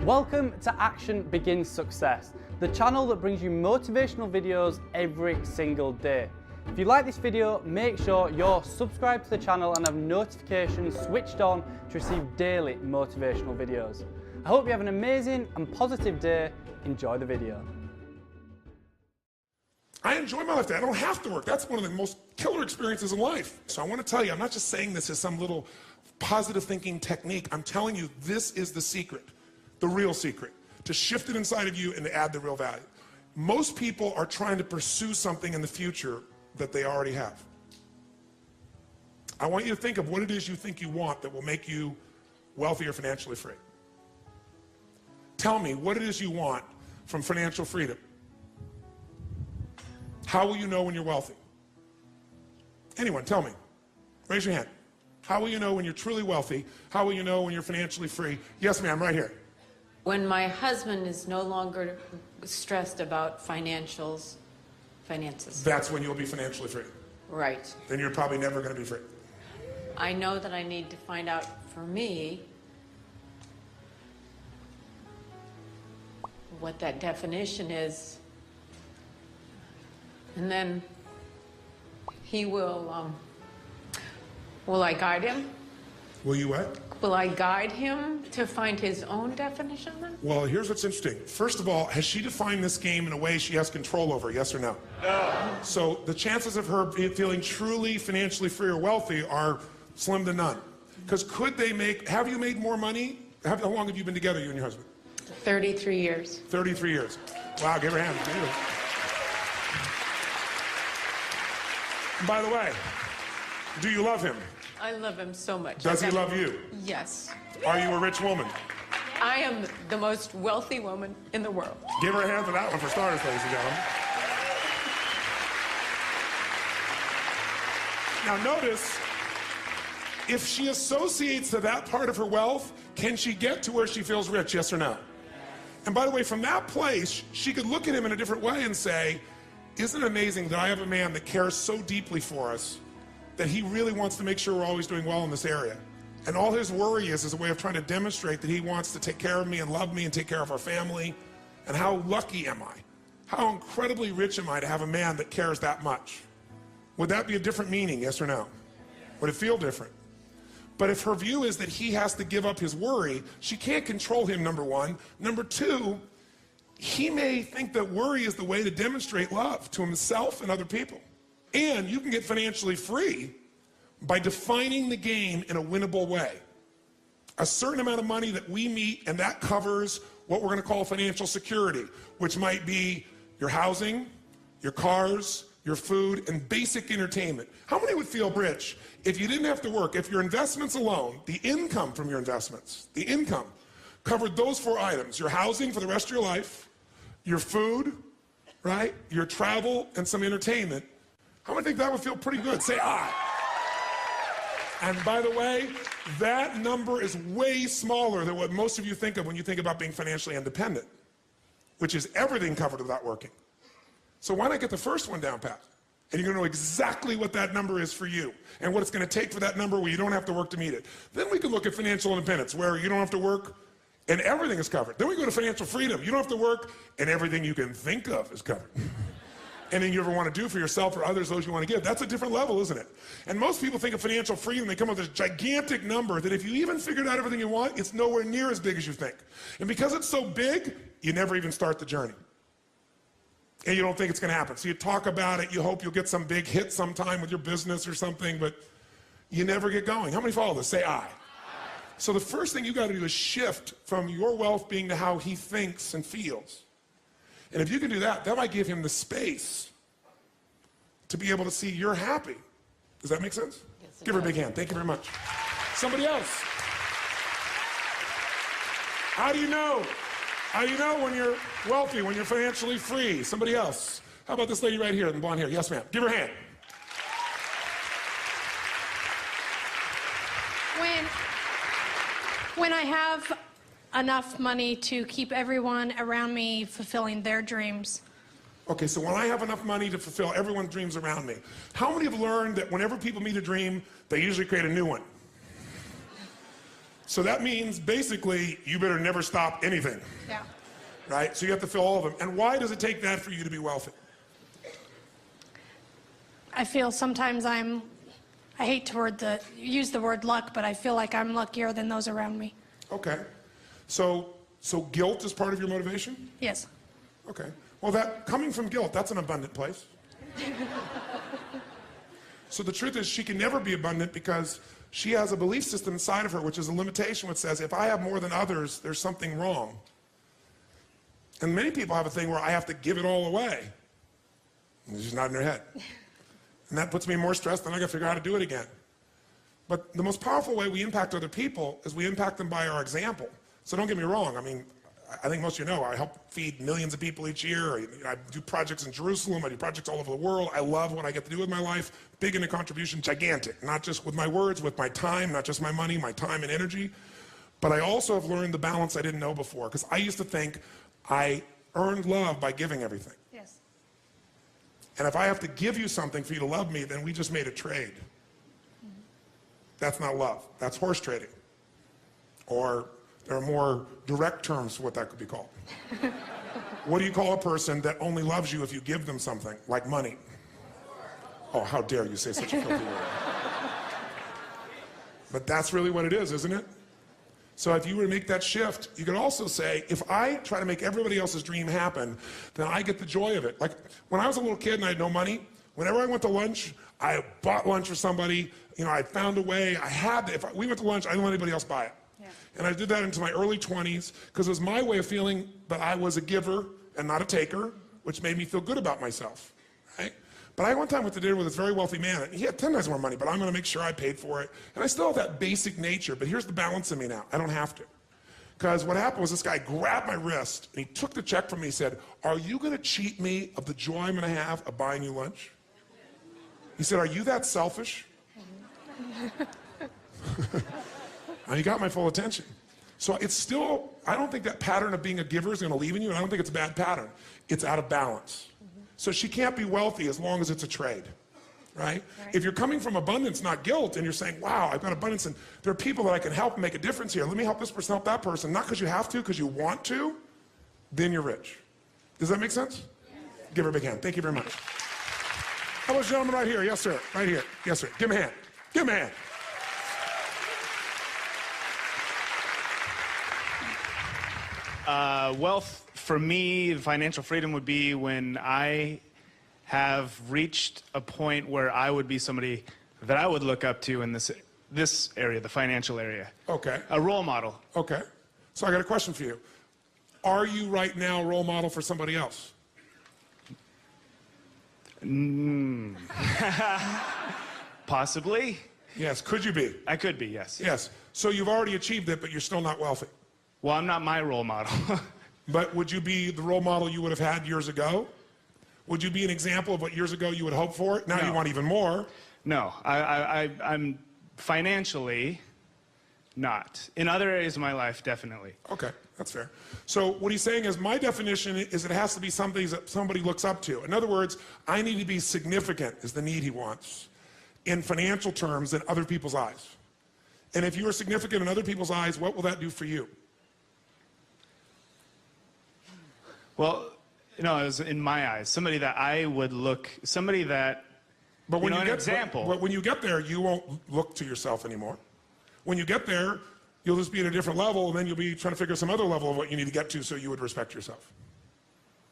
Welcome to Action Begins Success, the channel that brings you motivational videos every single day. If you like this video, make sure you're subscribed to the channel and have notifications switched on to receive daily motivational videos. I hope you have an amazing and positive day. Enjoy the video. I enjoy my life. I don't have to work. That's one of the most killer experiences in life. So I want to tell you, I'm not just saying this as some little positive thinking technique. I'm telling you, this is the secret, the real secret, to shift it inside of you and to add the real value. Most people are trying to pursue something in the future that they already have. I want you to think of what it is you think you want that will make you wealthy or financially free. Tell me what it is you want from financial freedom. How will you know when you're wealthy? Anyone, tell me. Raise your hand. How will you know when you're truly wealthy? How will you know when you're financially free? Yes, ma'am, right here. When my husband is no longer stressed about finances. That's when you'll be financially free. Right. Then you're probably never going to be free. I know that I need to find out for me what that definition is. And then he will I guide him? Will you what? Will I guide him to find his own definition then? Well, here's what's interesting. First of all, has she defined this game in a way she has control over, yes or no? No. So the chances of her feeling truly financially free or wealthy are slim to none. Because have you made more money? How long have you been together, you and your husband? 33 years. 33 years. Wow, give her a hand. And by the way, do you love him? I love him so much. Does he love you? Yes. Are you a rich woman? I am the most wealthy woman in the world. Give her a hand for that one for starters, ladies and gentlemen. Now notice, if she associates to that part of her wealth, can she get to where she feels rich, yes or no? And by the way, from that place, she could look at him in a different way and say, isn't it amazing that I have a man that cares so deeply for us that he really wants to make sure we're always doing well in this area. And all his worry is a way of trying to demonstrate that he wants to take care of me and love me and take care of our family. And how lucky am I? How incredibly rich am I to have a man that cares that much? Would that be a different meaning, yes or no? Would it feel different? But if her view is that he has to give up his worry, she can't control him, number one. Number two, he may think that worry is the way to demonstrate love to himself and other people. And you can get financially free by defining the game in a winnable way. A certain amount of money that we meet, and that covers what we're going to call financial security, which might be your housing, your cars, your food, and basic entertainment. How many would feel rich if you didn't have to work, if your investments alone, the income from your investments, the income, covered those four items: your housing for the rest of your life, your food, right, your travel, and some entertainment? How many think that would feel pretty good? Say aye. And by the way, that number is way smaller than what most of you think of when you think about being financially independent, which is everything covered without working. So why not get the first one down pat? And you're going to know exactly what that number is for you and what it's going to take for that number where you don't have to work to meet it. Then we can look at financial independence, where you don't have to work and everything is covered. Then we go to financial freedom. You don't have to work and everything you can think of is covered. Anything you ever want to do for yourself or others, those you want to give. That's a different level, isn't it? And most people think of financial freedom, they come up with this gigantic number that if you even figured out everything you want, it's nowhere near as big as you think. And because it's so big, you never even start the journey. And you don't think it's going to happen. So you talk about it, you hope you'll get some big hit sometime with your business or something, but you never get going. How many follow this? Say aye. So the first thing you got to do is shift from your wealth being to how he thinks and feels. And if you can do that, that might give him the space to be able to see you're happy. Does that make sense? Yes, Give her a big hand. Thank you very much. Somebody else. How do you know? How do you know when you're wealthy, when you're financially free? Somebody else. How about this lady right here, the blonde hair? Yes, ma'am. Give her a hand. When I have enough money to keep everyone around me fulfilling their dreams. Okay, so when I have enough money to fulfill everyone's dreams around me, how many have learned that whenever people meet a dream, they usually create a new one? So that means basically you better never stop anything, Yeah. right? So you have to fill all of them. And why does it take that for you to be wealthy? I feel sometimes I hate to use the word luck, but I feel like I'm luckier than those around me. Okay. So guilt is part of your motivation? Yes. Okay. Well, that coming from guilt, that's an abundant place. So the truth is she can never be abundant because she has a belief system inside of her, which is a limitation, which says, if I have more than others, there's something wrong. And many people have a thing where I have to give it all away. And it's just not in their head. And that puts me in more stress, then I gotta figure out how to do it again. But the most powerful way we impact other people is we impact them by our example. So don't get me wrong, I mean, I think most of you know, I help feed millions of people each year. I do projects in Jerusalem, I do projects all over the world. I love what I get to do with my life. Big into contribution, gigantic. Not just with my words, with my time, not just my money, my time and energy. But I also have learned the balance I didn't know before, because I used to think I earned love by giving everything. Yes. And if I have to give you something for you to love me, then we just made a trade. That's not love. That's horse trading. Or there are more direct terms for what that could be called. What do you call a person that only loves you if you give them something, like money? Oh, how dare you say such a filthy word. But that's really what it is, isn't it? So if you were to make that shift, you could also say, if I try to make everybody else's dream happen, then I get the joy of it. Like, when I was a little kid and I had no money, whenever I went to lunch, I bought lunch for somebody, you know, I found a way, if we went to lunch, I didn't let anybody else buy it. Yeah. And I did that into my early 20s, because it was my way of feeling that I was a giver and not a taker, which made me feel good about myself, right? But I one time went to dinner with this very wealthy man, and he had 10 times more money, but I'm gonna make sure I paid for it. And I still have that basic nature, but here's the balance in me now. I don't have to. Because what happened was this guy grabbed my wrist, and he took the check from me, he said, "Are you gonna cheat me of the joy I'm gonna have of buying you lunch?" He said, "Are you that selfish?" And he got my full attention. So it's still, I don't think that pattern of being a giver is gonna leave in you, and I don't think it's a bad pattern. It's out of balance. So she can't be wealthy as long as it's a trade, right? If you're coming from abundance, not guilt, and you're saying, wow, I've got abundance, and there are people that I can help and make a difference here. Let me help this person, help that person, not because you have to, because you want to, then you're rich. Does that make sense? Give her a big hand. Thank you very much. How about this gentleman right here? Yes, sir. Right here. Yes, sir. Give him a hand. Give him a hand. Wealth, for me, financial freedom would be when I have reached a point where I would be somebody that I would look up to in this area, the financial area. Okay. A role model. Okay. So I got a question for you. Are you right now a role model for somebody else? Possibly. Yes. Could you be? I could be, yes. Yes. So you've already achieved it, but you're still not wealthy. Well, I'm not my role model. But would you be the role model you would have had years ago? Would you be an example of what years ago you would hope for? Now you want even more. No, I'm financially not. In other areas of my life, definitely. Okay, that's fair. So what he's saying is, my definition is it has to be something that somebody looks up to. In other words, I need to be significant is the need he wants in financial terms in other people's eyes. And if you are significant in other people's eyes, what will that do for you? Well, you know, as in my eyes, somebody that I would look, somebody that, but when an example. But when you get there, you won't look to yourself anymore. When you get there, you'll just be at a different level, and then you'll be trying to figure some other level of what you need to get to so you would respect yourself.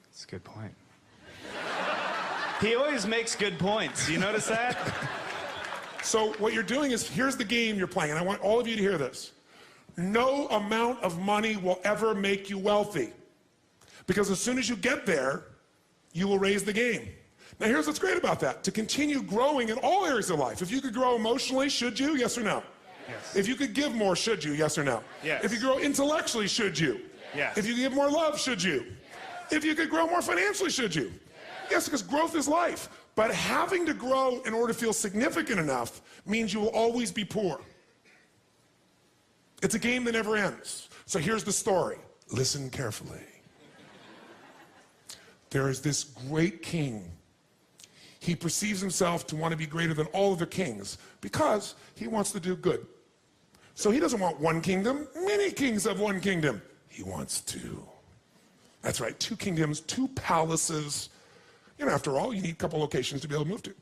That's a good point. He always makes good points. You notice that? So what you're doing is, here's the game you're playing, and I want all of you to hear this. No amount of money will ever make you wealthy. Because as soon as you get there, you will raise the game. Now here's what's great about that. To continue growing in all areas of life. If you could grow emotionally, should you? Yes or no? Yes. If you could give more, should you? Yes or no? Yes. If you grow intellectually, should you? Yes. If you give more love, should you? Yes. If you could grow more financially, should you? Yes, because growth is life. But having to grow in order to feel significant enough means you will always be poor. It's a game that never ends. So here's the story. Listen carefully. There is this great king. He perceives himself to want to be greater than all other kings because he wants to do good. So he doesn't want one kingdom. Many kings have one kingdom. He wants two. That's right, 2 kingdoms, 2 palaces. You know, after all, you need a couple locations to be able to move to.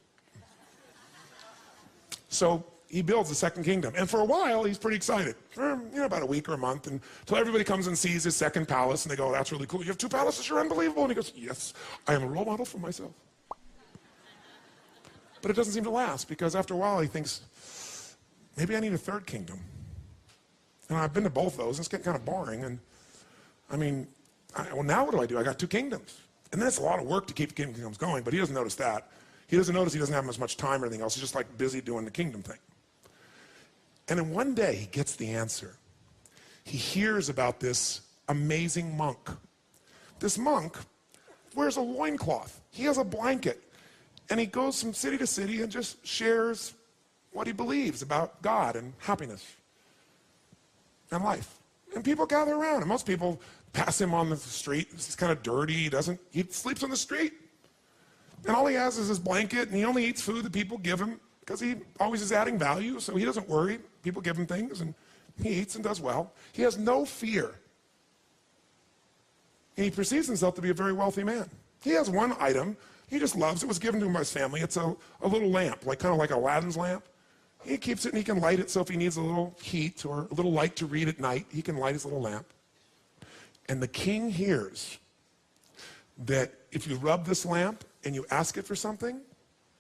So he builds the second kingdom. And for a while, he's pretty excited. For, about a week or a month, until everybody comes and sees his second palace, and they go, that's really cool. You have 2 palaces, you're unbelievable. And he goes, yes, I am a role model for myself. But it doesn't seem to last, because after a while, he thinks, maybe I need a 3rd kingdom. And I've been to both those, and it's getting kind of boring. And well, now what do? I got 2 kingdoms. And then it's a lot of work to keep the kingdoms going, but he doesn't notice that. He doesn't notice he doesn't have as much time or anything else. He's just like busy doing the kingdom thing. And then one day he gets the answer. He hears about this amazing monk. This monk wears a loincloth. He has a blanket. And he goes from city to city and just shares what he believes about God and happiness and life. And people gather around. And most people pass him on the street. He's kind of dirty. He sleeps on the street. And all he has is his blanket, and he only eats food that people give him because he always is adding value, so he doesn't worry. People give him things, and he eats and does well. He has no fear. And he perceives himself to be a very wealthy man. He has one item he just loves. It was given to him by his family. It's a little lamp, kind of like Aladdin's lamp. He keeps it, and he can light it, so if he needs a little heat or a little light to read at night, he can light his little lamp. And the king hears that if you rub this lamp and you ask it for something,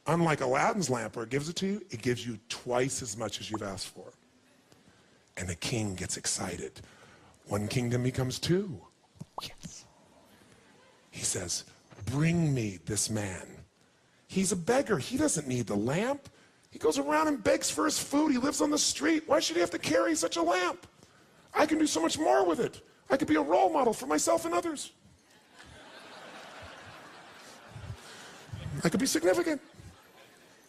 unlike Aladdin's lamp where it gives it to you, it gives you twice as much as you've asked for. And the king gets excited. 1 kingdom becomes 2. Yes. He says, bring me this man. He's a beggar. He doesn't need the lamp. He goes around and begs for his food. He lives on the street. Why should he have to carry such a lamp? I can do so much more with it. I could be a role model for myself and others. I could be significant.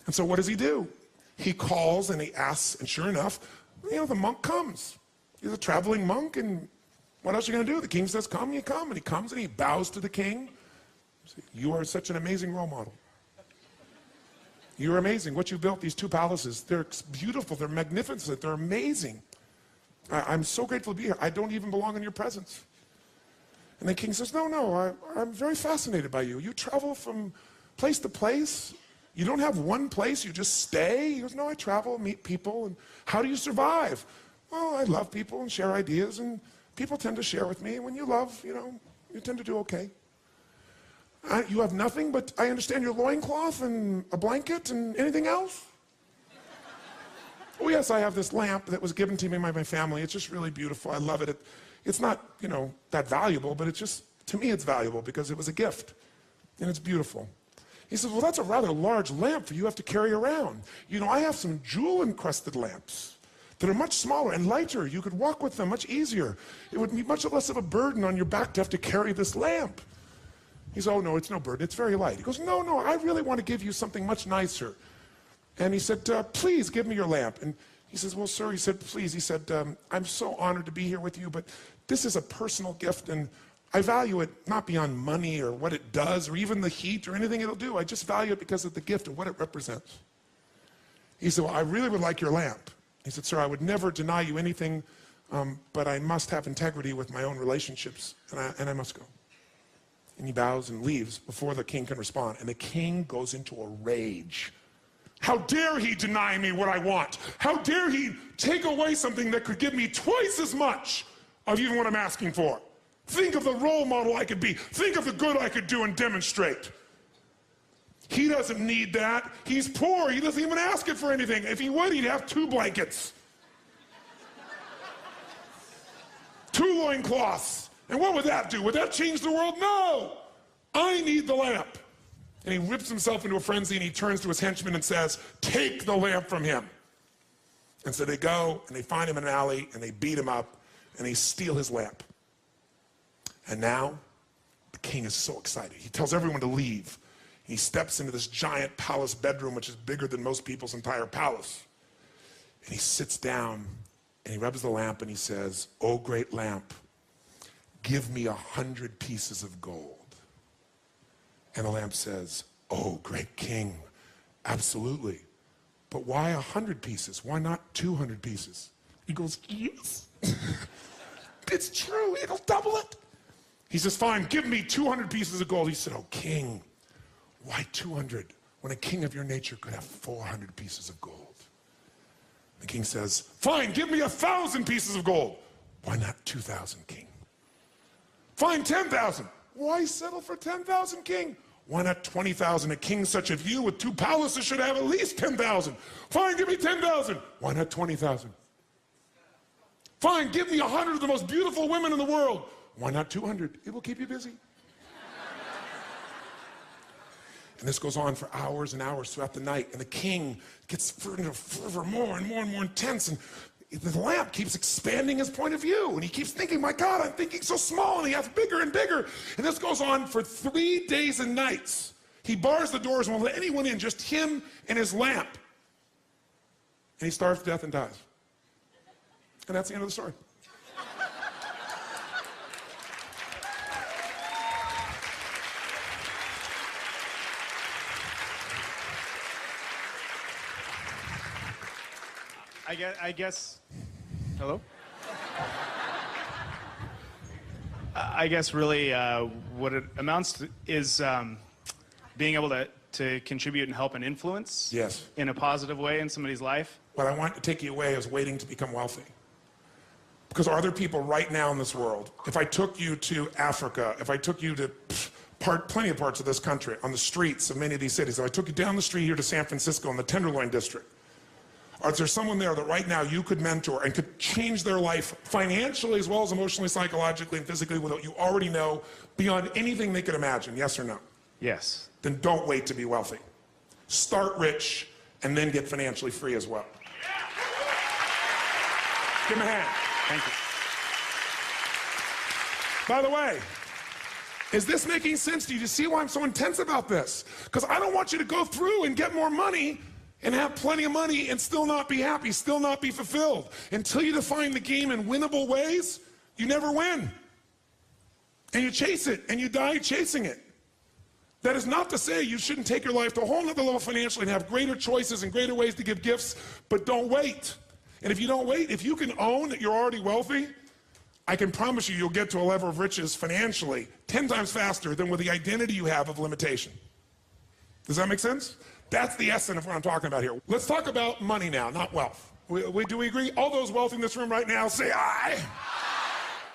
And so what does he do? He calls and he asks, and sure enough, the monk comes. He's a traveling monk, and what else are you going to do? The king says, come, you come. And he comes and he bows to the king. You are such an amazing role model. You're amazing. What you built, these 2 palaces, they're beautiful, they're magnificent, they're amazing. I'm so grateful to be here. I don't even belong in your presence. And the king says, no, I'm very fascinated by you. You travel from place to place. You don't have one place, you just stay. He goes, no, I travel, meet people. And how do you survive? Well, I love people and share ideas, and people tend to share with me. And when you love, you tend to do okay. You have nothing, but I understand your loincloth and a blanket and anything else? Oh, yes, I have this lamp that was given to me by my family. It's just really beautiful. I love it. It's not, that valuable, but to me, it's valuable because it was a gift. And it's beautiful. He says, well, that's a rather large lamp for you have to carry around. I have some jewel-encrusted lamps that are much smaller and lighter. You could walk with them much easier. It would be much less of a burden on your back to have to carry this lamp. He said, oh, no, it's no burden. It's very light. He goes, no, I really want to give you something much nicer. And he said, please give me your lamp. And he says, well, sir, he said, please. He said, I'm so honored to be here with you, but this is a personal gift, and I value it not beyond money or what it does or even the heat or anything it'll do. I just value it because of the gift and what it represents. He said, well, I really would like your lamp. He said, sir, I would never deny you anything, but I must have integrity with my own relationships, and I must go. And he bows and leaves before the king can respond. And the king goes into a rage. How dare he deny me what I want? How dare he take away something that could give me twice as much of even what I'm asking for? Think of the role model I could be. Think of the good I could do and demonstrate. He doesn't need that. He's poor. He doesn't even ask it for anything. If he would, he'd have 2 blankets. 2 loincloths. And what would that do? Would that change the world? No! I need the lamp. And he rips himself into a frenzy, and he turns to his henchmen and says, take the lamp from him. And so they go, and they find him in an alley, and they beat him up, and they steal his lamp. And now, the king is so excited. He tells everyone to leave. He steps into this giant palace bedroom, which is bigger than most people's entire palace. And he sits down, and he rubs the lamp, and he says, oh, great lamp, give me 100 pieces of gold. And the lamp says, oh, great king, absolutely. But why 100 pieces? Why not 200 pieces? He goes, yes. It's true, it'll double it. He says, fine, give me 200 pieces of gold. He said, oh, king, why 200 when a king of your nature could have 400 pieces of gold? The king says, fine, give me 1,000 pieces of gold. Why not 2,000, king? Fine, 10,000. Why settle for 10,000, king? Why not 20,000? A king such as you with 2 palaces should have at least 10,000. Fine, give me 10,000. Why not 20,000? Fine, give me 100 of the most beautiful women in the world. Why not 200? It will keep you busy. And this goes on for hours and hours throughout the night. And the king gets into fervor more and more and more intense. And the lamp keeps expanding his point of view. And he keeps thinking, my God, I'm thinking so small. And he gets bigger and bigger. And this goes on for 3 days and nights. He bars the doors and won't let anyone in, just him and his lamp. And he starves to death and dies. And that's the end of the story. I guess, hello? I guess really what it amounts to is being able to contribute and help and influence Yes. in a positive way in somebody's life. What I want to take you away is waiting to become wealthy. Because are there people right now in this world, if I took you to Africa, if I took you to plenty of parts of this country, on the streets of many of these cities, if I took you down the street here to San Francisco in the Tenderloin District, is there someone there that right now you could mentor and could change their life financially as well as emotionally, psychologically, and physically with what you already know beyond anything they could imagine? Yes or no? Yes. Then don't wait to be wealthy. Start rich and then get financially free as well. Give him a hand. Thank you. By the way, is this making sense to you? Do you see why I'm so intense about this? Because I don't want you to go through and get more money and have plenty of money and still not be happy, still not be fulfilled. Until you define the game in winnable ways, you never win. And you chase it, and you die chasing it. That is not to say you shouldn't take your life to a whole nother level financially and have greater choices and greater ways to give gifts, but don't wait. And if you don't wait, if you can own that you're already wealthy, I can promise you you'll get to a level of riches financially 10 times faster than with the identity you have of limitation. Does that make sense? That's the essence of what I'm talking about here. Let's talk about money now, not wealth. Do we agree? All those wealthy in this room right now, say aye.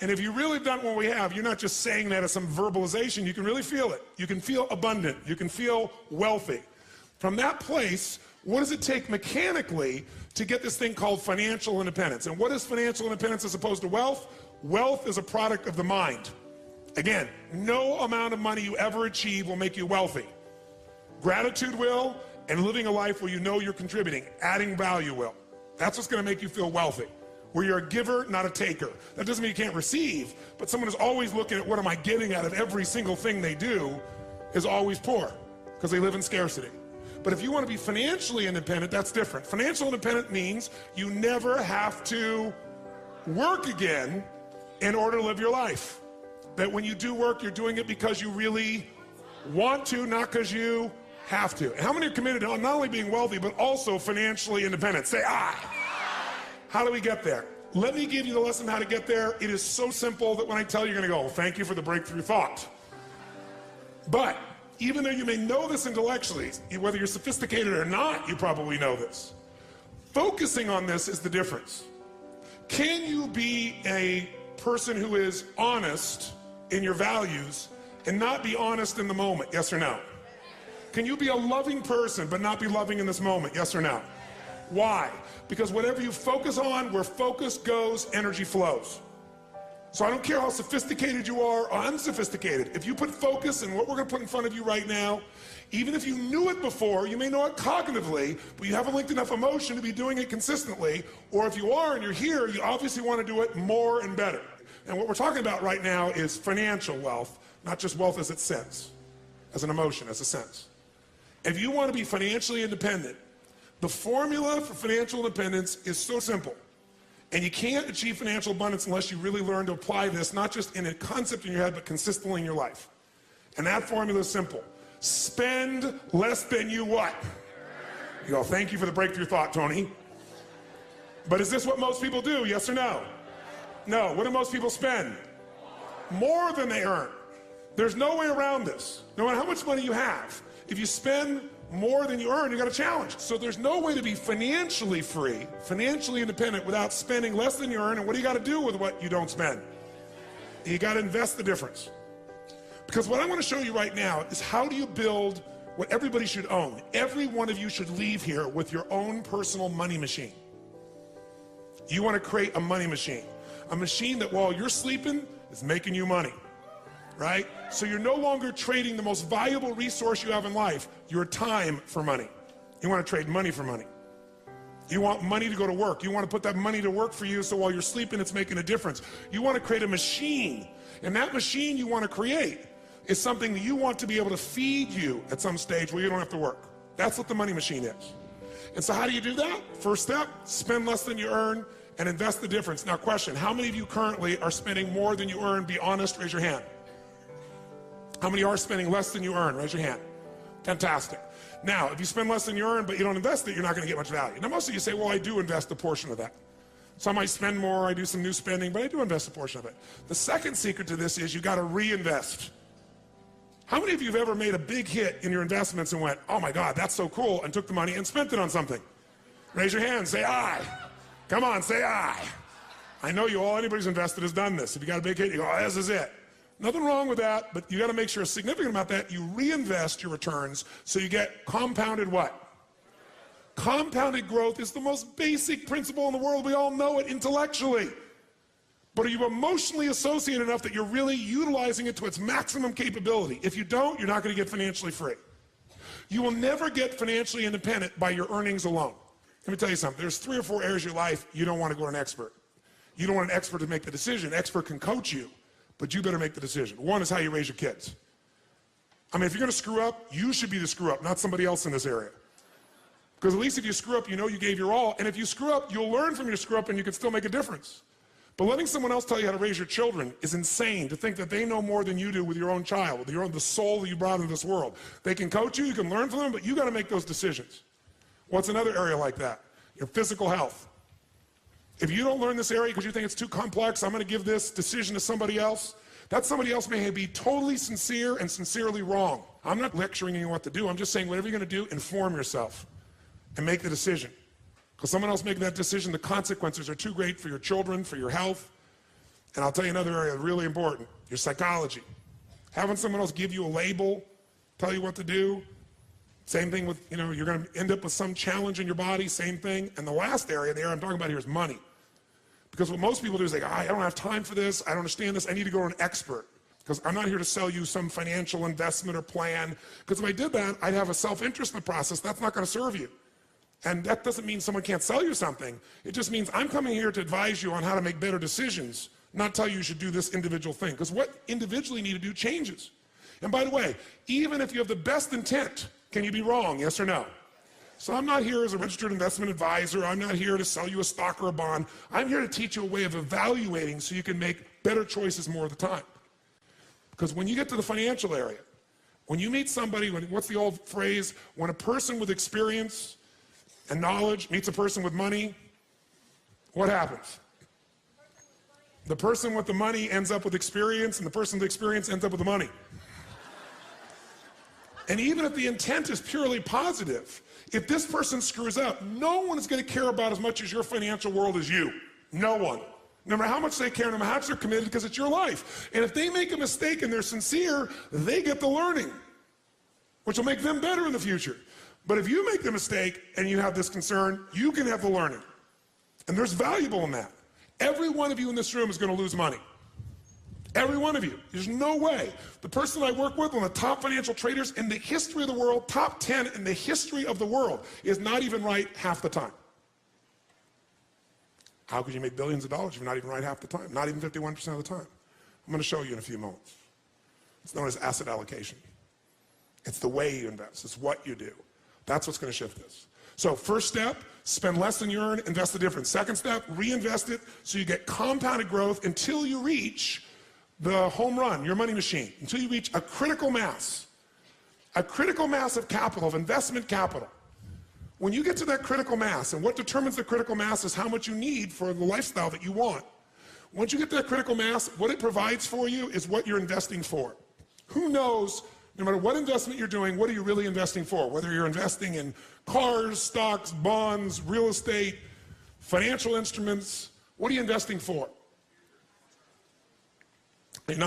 And if you really done what we have, you're not just saying that as some verbalization, you can really feel it. You can feel abundant. You can feel wealthy. From that place, what does it take mechanically to get this thing called financial independence? And what is financial independence as opposed to wealth? Wealth is a product of the mind. Again, no amount of money you ever achieve will make you wealthy. Gratitude will, and living a life where you know you're contributing, adding value will. That's what's going to make you feel wealthy. Where you're a giver, not a taker. That doesn't mean you can't receive, but someone who's always looking at what am I getting out of every single thing they do is always poor because they live in scarcity. But if you want to be financially independent, that's different. Financial independent means you never have to work again in order to live your life. That when you do work, you're doing it because you really want to, not because you have to. And how many are committed to not only being wealthy, but also financially independent? Say aye. How do we get there? Let me give you the lesson how to get there. It is so simple that when I tell you, you're going to go, thank you for the breakthrough thought. But even though you may know this intellectually, whether you're sophisticated or not, you probably know this. Focusing on this is the difference. Can you be a person who is honest in your values and not be honest in the moment? Yes or no? Can you be a loving person but not be loving in this moment? Yes or no? Why? Because whatever you focus on, where focus goes, energy flows. So I don't care how sophisticated you are or unsophisticated. If you put focus in what we're going to put in front of you right now, even if you knew it before, you may know it cognitively, but you haven't linked enough emotion to be doing it consistently. Or if you are and you're here, you obviously want to do it more and better. And what we're talking about right now is financial wealth, not just wealth as it sense, as an emotion, as a sense. If you want to be financially independent, the formula for financial independence is so simple. And you can't achieve financial abundance unless you really learn to apply this, not just in a concept in your head, but consistently in your life. And that formula is simple. Spend less than you what? You go, thank you for the breakthrough thought, Tony. But is this what most people do, yes or no? No. What do most people spend? More than they earn. There's no way around this. No matter how much money you have, if you spend more than you earn, you got a challenge. So there's no way to be financially free, financially independent without spending less than you earn. And what do you got to do with what you don't spend? You got to invest the difference. Because what I want to show you right now is how do you build what everybody should own. Every one of you should leave here with your own personal money machine. You want to create a money machine. A machine that while you're sleeping is making you money, right? So you're no longer trading the most valuable resource you have in life, your time, for money. You want to trade money for money. You want money to go to work. You want to put that money to work for you so while you're sleeping it's making a difference. You want to create a machine, and that machine you want to create is something that you want to be able to feed you at some stage where you don't have to work. That's what the money machine is. And so how do you do that? First step, spend less than you earn and invest the difference. Now question, how many of you currently are spending more than you earn? Be honest, raise your hand. How many are spending less than you earn? Raise your hand. Fantastic. Now, if you spend less than you earn but you don't invest it, you're not going to get much value. Now most of you say, well, I do invest a portion of that. So I might spend more, I do some new spending, but I do invest a portion of it. The second secret to this is you got to reinvest. How many of you have ever made a big hit in your investments and went, oh my God, that's so cool, and took the money and spent it on something? Raise your hand, say aye. Come on, say aye. I know you all, anybody who's invested has done this. If you got a big hit, you go, oh, this is it. Nothing wrong with that, but you got to make sure a significant amount of that, you reinvest your returns so you get compounded what? Compounded growth is the most basic principle in the world. We all know it intellectually. But are you emotionally associated enough that you're really utilizing it to its maximum capability? If you don't, you're not going to get financially free. You will never get financially independent by your earnings alone. Let me tell you something. There's 3 or 4 areas of your life you don't want to go to an expert. You don't want an expert to make the decision. An expert can coach you, but you better make the decision. One is how you raise your kids. I mean, if you're going to screw up, you should be the screw up, not somebody else in this area. Because at least if you screw up, you know you gave your all. And if you screw up, you'll learn from your screw up and you can still make a difference. But letting someone else tell you how to raise your children is insane, to think that they know more than you do with your own child, with the soul that you brought into this world. They can coach you, you can learn from them, but you got to make those decisions. What's another area like that? Your physical health. If you don't learn this area because you think it's too complex, I'm going to give this decision to somebody else, that somebody else may be totally sincere and sincerely wrong. I'm not lecturing you what to do. I'm just saying whatever you're going to do, inform yourself and make the decision. Because someone else making that decision, the consequences are too great for your children, for your health. And I'll tell you another area really important, your psychology. Having someone else give you a label, tell you what to do. Same thing with, you're going to end up with some challenge in your body, same thing. And the last area, the area I'm talking about here, is money. Because what most people do is they go, I don't have time for this, I don't understand this, I need to go to an expert. Because I'm not here to sell you some financial investment or plan. Because if I did that, I'd have a self-interest in the process. That's not going to serve you. And that doesn't mean someone can't sell you something. It just means I'm coming here to advise you on how to make better decisions, not tell you should do this individual thing. Because what individually you need to do changes. And by the way, even if you have the best intent, can you be wrong, yes or no? So I'm not here as a registered investment advisor. I'm not here to sell you a stock or a bond. I'm here to teach you a way of evaluating so you can make better choices more of the time. Because when you get to the financial area, when you meet somebody, what's the old phrase? When a person with experience and knowledge meets a person with money, what happens? The person with the money ends up with experience, and the person with experience ends up with the money. And even if the intent is purely positive, if this person screws up, no one is going to care about as much as your financial world as you. No one. No matter how much they care, no matter how much they're committed, because it's your life. And if they make a mistake and they're sincere, they get the learning, which will make them better in the future. But if you make the mistake and you have this concern, you can have the learning. And there's valuable in that. Every one of you in this room is going to lose money. Every one of you. There's no way. The person I work with, one of the top financial traders in the history of the world, top 10 in the history of the world, is not even right half the time. How could you make billions of dollars if you're not even right half the time? Not even 51% of the time. I'm going to show you in a few moments. It's known as asset allocation. It's the way you invest. It's what you do. That's what's going to shift this. So first step, spend less than you earn, invest the difference. Second step, reinvest it so you get compounded growth until you reach the home run, your money machine, until you reach a critical mass of capital, of investment capital, When you get to that critical mass, and what determines the critical mass is how much you need for the lifestyle that you want. Once you get to that critical mass, what it provides for you is what you're investing for. Who knows, no matter what investment you're doing, what are you really investing for? Whether you're investing in cars, stocks, bonds, real estate, financial instruments, what are you investing for? You're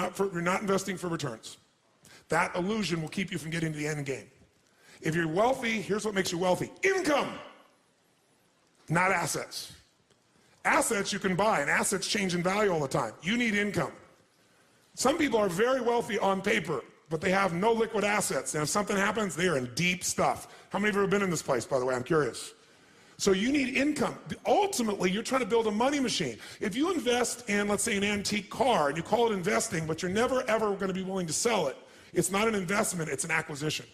not investing for returns. That illusion will keep you from getting to the end game. If you're wealthy, here's what makes you wealthy. Income, not assets. Assets you can buy, and assets change in value all the time. You need income. Some people are very wealthy on paper, but they have no liquid assets. And if something happens, they are in deep stuff. How many of you have ever been in this place, by the way? I'm curious. So you need income. Ultimately, you're trying to build a money machine. If you invest in, let's say, an antique car, and you call it investing, but you're never, ever going to be willing to sell it, it's not an investment, it's an acquisition.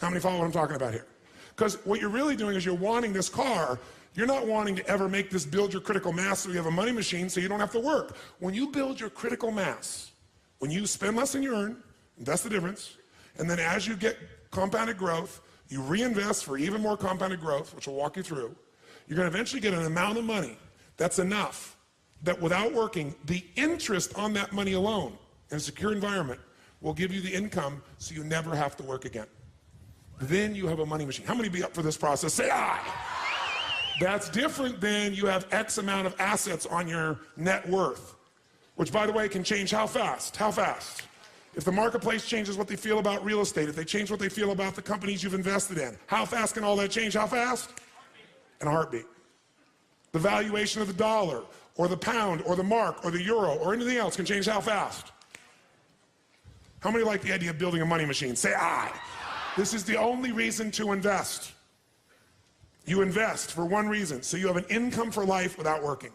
How many follow what I'm talking about here? Because what you're really doing is you're wanting this car. You're not wanting to ever make this build your critical mass so you have a money machine so you don't have to work. When you build your critical mass, when you spend less than you earn, that's the difference, and then as you get compounded growth, you reinvest for even more compounded growth, which will walk you through, you're going to eventually get an amount of money that's enough that without working, the interest on that money alone in a secure environment will give you the income so you never have to work again. Then you have a money machine. How many be up for this process? Say aye. That's different than you have X amount of assets on your net worth, which, by the way, can change how fast? How fast? If the marketplace changes what they feel about real estate, if they change what they feel about the companies you've invested in, how fast can all that change? How fast? In a heartbeat. The valuation of the dollar, or the pound, or the mark, or the euro, or anything else can change how fast? How many like the idea of building a money machine? Say aye. This is the only reason to invest. You invest for one reason, so you have an income for life without working.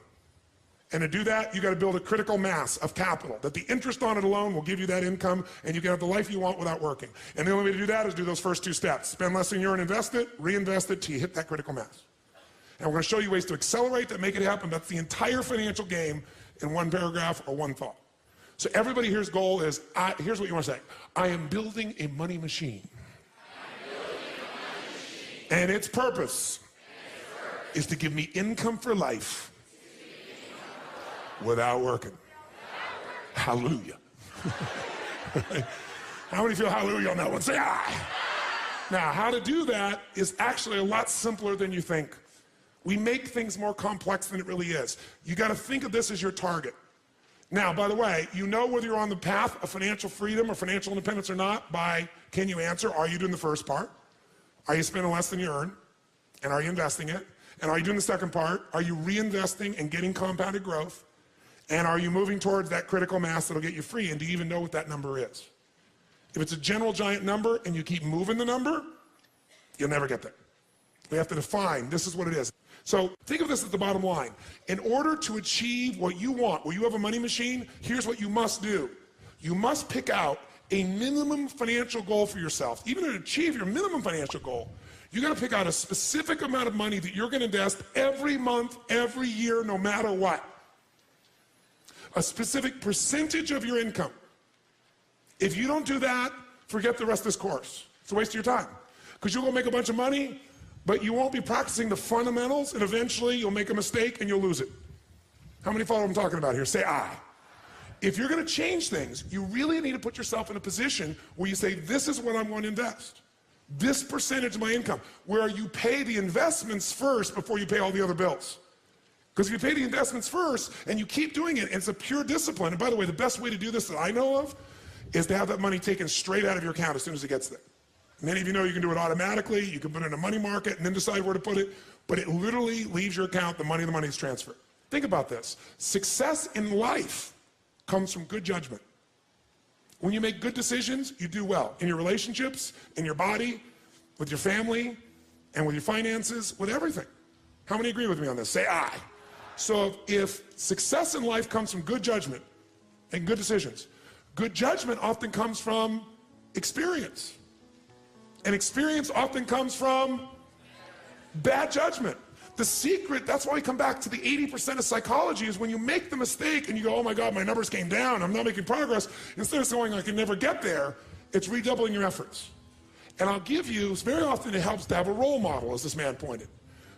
And to do that, you got to build a critical mass of capital, that the interest on it alone will give you that income, and you can have the life you want without working. And the only way to do that is do those first two steps. Spend less than you earn, invest it, reinvest it till you hit that critical mass. And we're going to show you ways to accelerate that, make it happen. That's the entire financial game in one paragraph or one thought. So everybody here's goal is, here's what you want to say. I am building a money machine. And its purpose is to give me income for life without working. Hallelujah. How many feel hallelujah on that one? Say aye. Now, how to do that is actually a lot simpler than you think. We make things more complex than it really is. You got to think of this as your target. Now, by the way, you know whether you're on the path of financial freedom or financial independence or not by, can you answer, are you doing the first part? Are you spending less than you earn? And are you investing it? And are you doing the second part? Are you reinvesting and getting compounded growth? And are you moving towards that critical mass that'll get you free? And do you even know what that number is? If it's a general giant number and you keep moving the number, you'll never get there. We have to define, this is what it is. So think of this as the bottom line. In order to achieve what you want, where you have a money machine, here's what you must do. You must pick out a minimum financial goal for yourself. Even to achieve your minimum financial goal, you got to pick out a specific amount of money that you're going to invest every month, every year, no matter what. A specific percentage of your income. If you don't do that, forget the rest of this course. It's a waste of your time. Because you'll go make a bunch of money, but you won't be practicing the fundamentals, and eventually you'll make a mistake and you'll lose it. How many follow what I'm talking about here? Say aye. If you're going to change things, you really need to put yourself in a position where you say, this is what I'm going to invest. This percentage of my income, where you pay the investments first before you pay all the other bills. Because if you pay the investments first and you keep doing it, it's a pure discipline. And by the way, the best way to do this that I know of is to have that money taken straight out of your account as soon as it gets there. Many of you know you can do it automatically. You can put it in a money market and then decide where to put it. But it literally leaves your account, the money is transferred. Think about this. Success in life comes from good judgment. When you make good decisions, you do well. In your relationships, in your body, with your family, and with your finances, with everything. How many agree with me on this? Say aye. So if success in life comes from good judgment and good decisions, good judgment often comes from experience. And experience often comes from bad judgment. The secret, that's why we come back to the 80% of psychology, is when you make the mistake and you go, oh my God, my numbers came down, I'm not making progress, instead of going, I can never get there, it's redoubling your efforts. And I'll give you, very often it helps to have a role model, as this man pointed.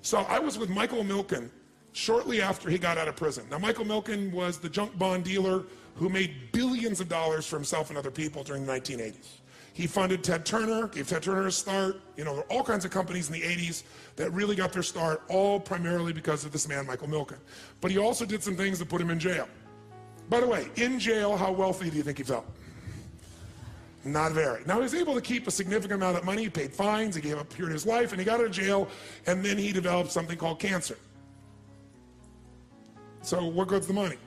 So I was with Michael Milken shortly after he got out of prison. Now, Michael Milken was the junk bond dealer who made billions of dollars for himself and other people during the 1980s. He funded Ted Turner, gave Ted Turner a start. You know, there were all kinds of companies in the 80s that really got their start, all primarily because of this man, Michael Milken. But he also did some things that put him in jail. By the way, in jail, how wealthy do you think he felt? Not very. Now, he was able to keep a significant amount of money. He paid fines, he gave up a period of his life, and he got out of jail, and then he developed something called cancer. So what good's the money?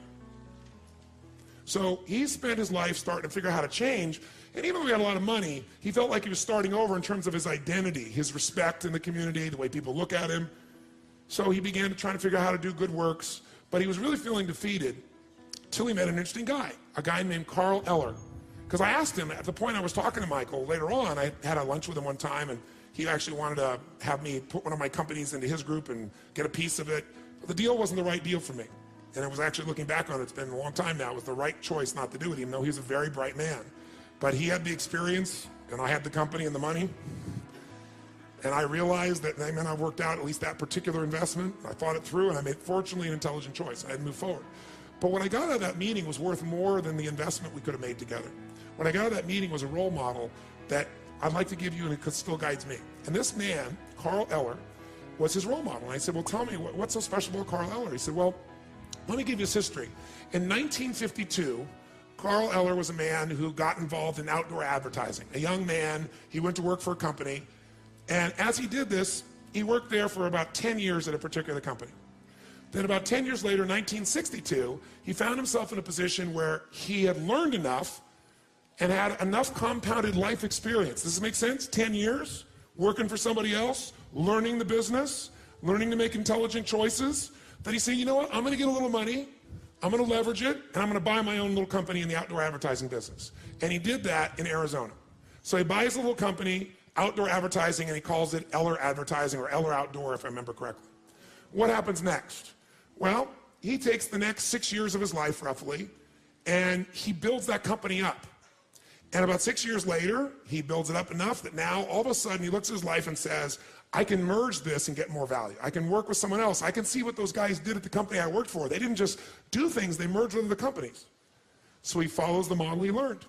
So he spent his life starting to figure out how to change, and even though he had a lot of money, he felt like he was starting over in terms of his identity, his respect in the community, the way people look at him. So he began to try to figure out how to do good works, but he was really feeling defeated till he met an interesting guy, a guy named Carl Eller. Because I asked him, at the point I was talking to Michael, later on, I had a lunch with him one time, and he actually wanted to have me put one of my companies into his group and get a piece of it. But the deal wasn't the right deal for me. And it was actually, looking back on it, it's been a long time now, it was the right choice not to do it, even though he was a very bright man. But he had the experience, and I had the company and the money. And I realized that that meant I worked out at least that particular investment. I thought it through, and I made, fortunately, an intelligent choice. I had to move forward. But what I got out of that meeting was worth more than the investment we could have made together. What I got out of that meeting was a role model that I'd like to give you, and it still guides me. And this man, Carl Eller, was his role model. And I said, well, tell me, what's so special about Carl Eller? He said, well, let me give you his history. In 1952, Carl Eller was a man who got involved in outdoor advertising. A young man, he went to work for a company, and as he did this, he worked there for about 10 years at a particular company. Then about 10 years later, 1962, he found himself in a position where he had learned enough and had enough compounded life experience. Does this make sense? 10 years, working for somebody else, learning the business, learning to make intelligent choices, that he said, you know what, I'm gonna get a little money, I'm gonna leverage it, and I'm gonna buy my own little company in the outdoor advertising business. And he did that in Arizona. So he buys a little company, outdoor advertising, and he calls it Eller Advertising, or Eller Outdoor, if I remember correctly. What happens next? Well, he takes the next 6 years of his life, roughly, and he builds that company up. And about 6 years later, he builds it up enough that now, all of a sudden, he looks at his life and says, I can merge this and get more value. I can work with someone else. I can see what those guys did at the company I worked for. They didn't just do things, they merged with other companies. So he follows the model he learned.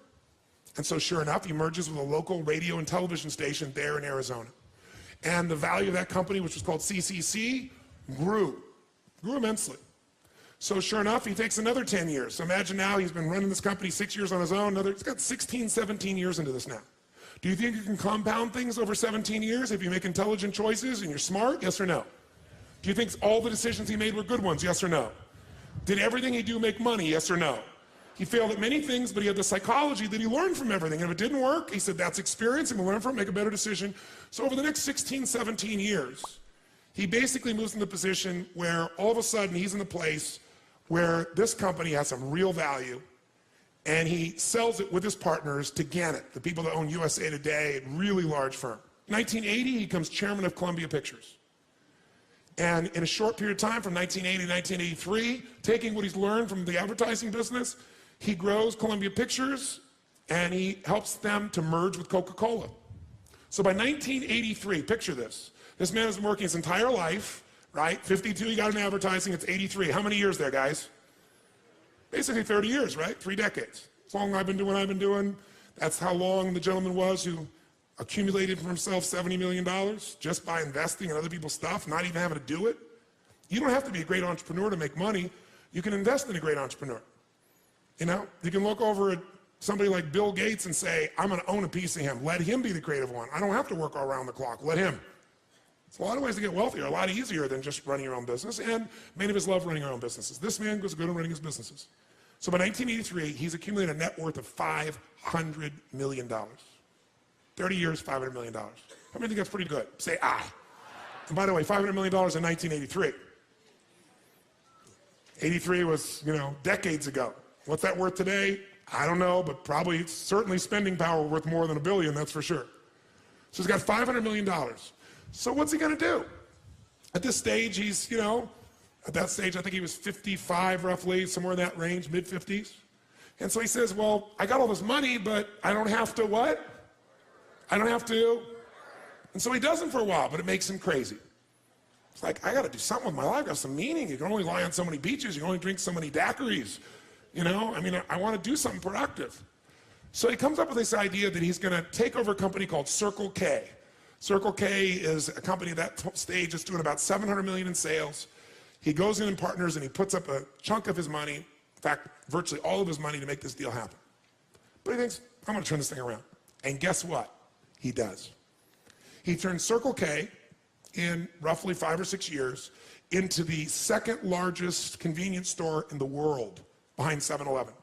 And so sure enough, he merges with a local radio and television station there in Arizona. And the value of that company, which was called CCC, grew immensely. So sure enough, he takes another 10 years. So imagine now he's been running this company 6 years on his own. He's got 16, 17 years into this now. Do you think you can compound things over 17 years if you make intelligent choices and you're smart? Yes or no? Do you think all the decisions he made were good ones? Yes or no? Did everything he do make money? Yes or no? He failed at many things, but he had the psychology that he learned from everything. And if it didn't work, he said, that's experience, and we'll learn from it, make a better decision. So over the next 16, 17 years, he basically moves into the position where all of a sudden he's in the place where this company has some real value, and he sells it with his partners to Gannett, the people that own USA Today, a really large firm. 1980, he becomes chairman of Columbia Pictures. And in a short period of time, from 1980 to 1983, taking what he's learned from the advertising business, he grows Columbia Pictures, and he helps them to merge with Coca-Cola. So by 1983, picture this. This man has been working his entire life, right? 52, he got in advertising, it's 83. How many years there, guys? Basically 30 years, right? 3 decades. As long as I've been doing what I've been doing, that's how long the gentleman was who accumulated for himself $70 million just by investing in other people's stuff, not even having to do it. You don't have to be a great entrepreneur to make money. You can invest in a great entrepreneur. You know, you can look over at somebody like Bill Gates and say, I'm going to own a piece of him. Let him be the creative one. I don't have to work all around the clock. Let him. It's a lot of ways to get wealthier, a lot easier than just running your own business, and many of us love running our own businesses. This man was good at running his businesses. So by 1983, he's accumulated a net worth of $500 million. 30 years, $500 million. How many think that's pretty good? Say, ah. And by the way, $500 million in 1983. 83 was, decades ago. What's that worth today? I don't know, but probably it's certainly spending power worth more than $1 billion, that's for sure. So he's got $500 million. So what's he gonna do? At this stage, he's, at that stage, I think he was 55 roughly, somewhere in that range, mid-50s. And so he says, well, I got all this money, but I don't have to what? I don't have to And so he does them for a while, but it makes him crazy. It's like, I got to do something with my life. I have some meaning. You can only lie on so many beaches. You can only drink so many daiquiris. You know, I mean, I want to do something productive. So he comes up with this idea that he's going to take over a company called Circle K. Circle K is a company at that stage that's doing about $700 million in sales. He goes in and partners and he puts up a chunk of his money, in fact, virtually all of his money to make this deal happen. But he thinks, I'm going to turn this thing around. And guess what? He does. He turns Circle K in roughly 5 or 6 years into the second largest convenience store in the world behind 7-Eleven.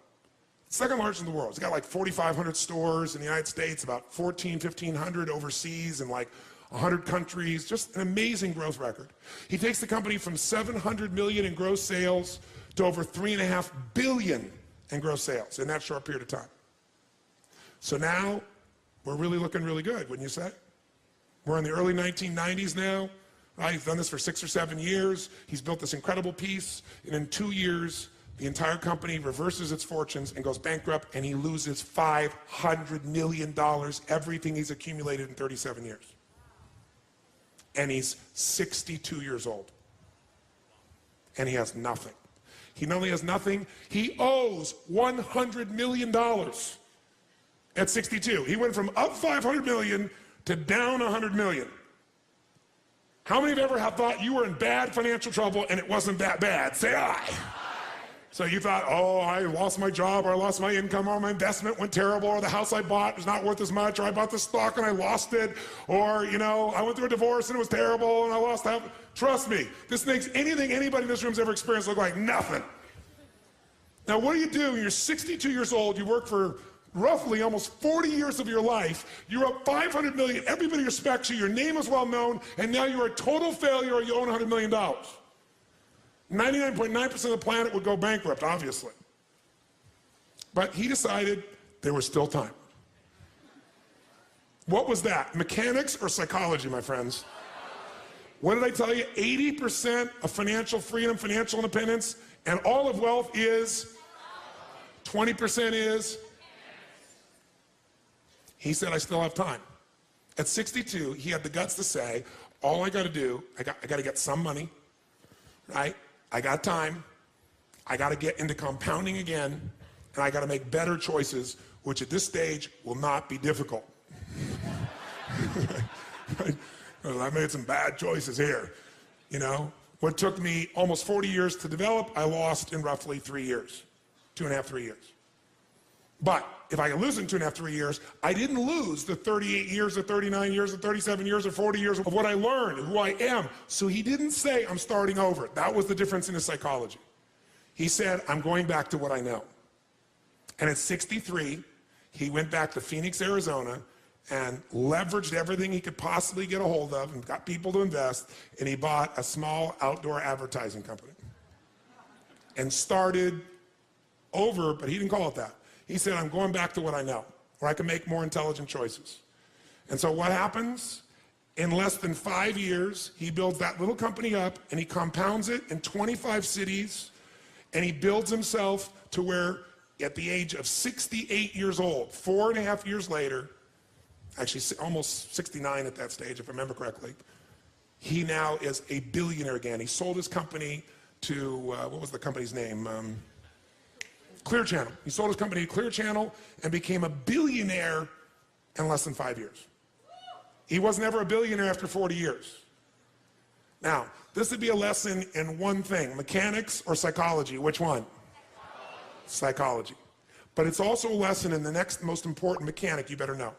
Second largest in the world. It's got like 4,500 stores in the United States, about 1,500 overseas in like 100 countries. Just an amazing growth record. He takes the company from 700 million in gross sales to over 3.5 billion in gross sales in that short period of time. So now we're really looking really good, wouldn't you say? We're in the early 1990s now. Right? He's done this for 6 or 7 years. He's built this incredible piece, and in 2 years, the entire company reverses its fortunes and goes bankrupt, and he loses $500 million, everything he's accumulated in 37 years. And he's 62 years old. And he has nothing. He not only has nothing, he owes $100 million at 62. He went from up 500 million to down 100 million. How many of you ever have thought you were in bad financial trouble and it wasn't that bad? Say aye. So you thought, oh, I lost my job, or I lost my income, or my investment went terrible, or the house I bought was not worth as much, or I bought the stock and I lost it, or, you know, I went through a divorce and it was terrible and I lost that. Trust me, this makes anything anybody in this room's ever experienced look like nothing. Now, what do you do when you're 62 years old, you work for roughly almost 40 years of your life, you're up 500 million, everybody respects you, your name is well known, and now you're a total failure or you own $100 million. 99.9% of the planet would go bankrupt, obviously. But he decided there was still time. What was that? Mechanics or psychology, my friends? What did I tell you? 80% of financial freedom, financial independence, and all of wealth is 20% is. He said, I still have time. At 62, he had the guts to say, all I got to do, I got to get some money, right? I got time. I got to get into compounding again, and I got to make better choices, which at this stage will not be difficult. I made some bad choices here. You know, what took me almost 40 years to develop, I lost in roughly 3 years, 2.5, 3 years. But if I can lose in 2.5, 3 years, I didn't lose the 38 years or 39 years or 37 years or 40 years of what I learned, who I am. So he didn't say, I'm starting over. That was the difference in his psychology. He said, I'm going back to what I know. And at 63, he went back to Phoenix, Arizona, and leveraged everything he could possibly get a hold of and got people to invest, and he bought a small outdoor advertising company. And started over, but he didn't call it that. He said, I'm going back to what I know, where I can make more intelligent choices. And so what happens? In less than 5 years, he builds that little company up, and he compounds it in 25 cities, and he builds himself to where, at the age of 68 years old, 4.5 years later, actually almost 69 at that stage, if I remember correctly, he now is a billionaire again. He sold his company to, what was the company's name? Clear Channel. He sold his company to Clear Channel and became a billionaire in less than 5 years. He was never a billionaire after 40 years. Now, this would be a lesson in one thing, mechanics or psychology. Which one? Psychology. But it's also a lesson in the next most important mechanic you better know.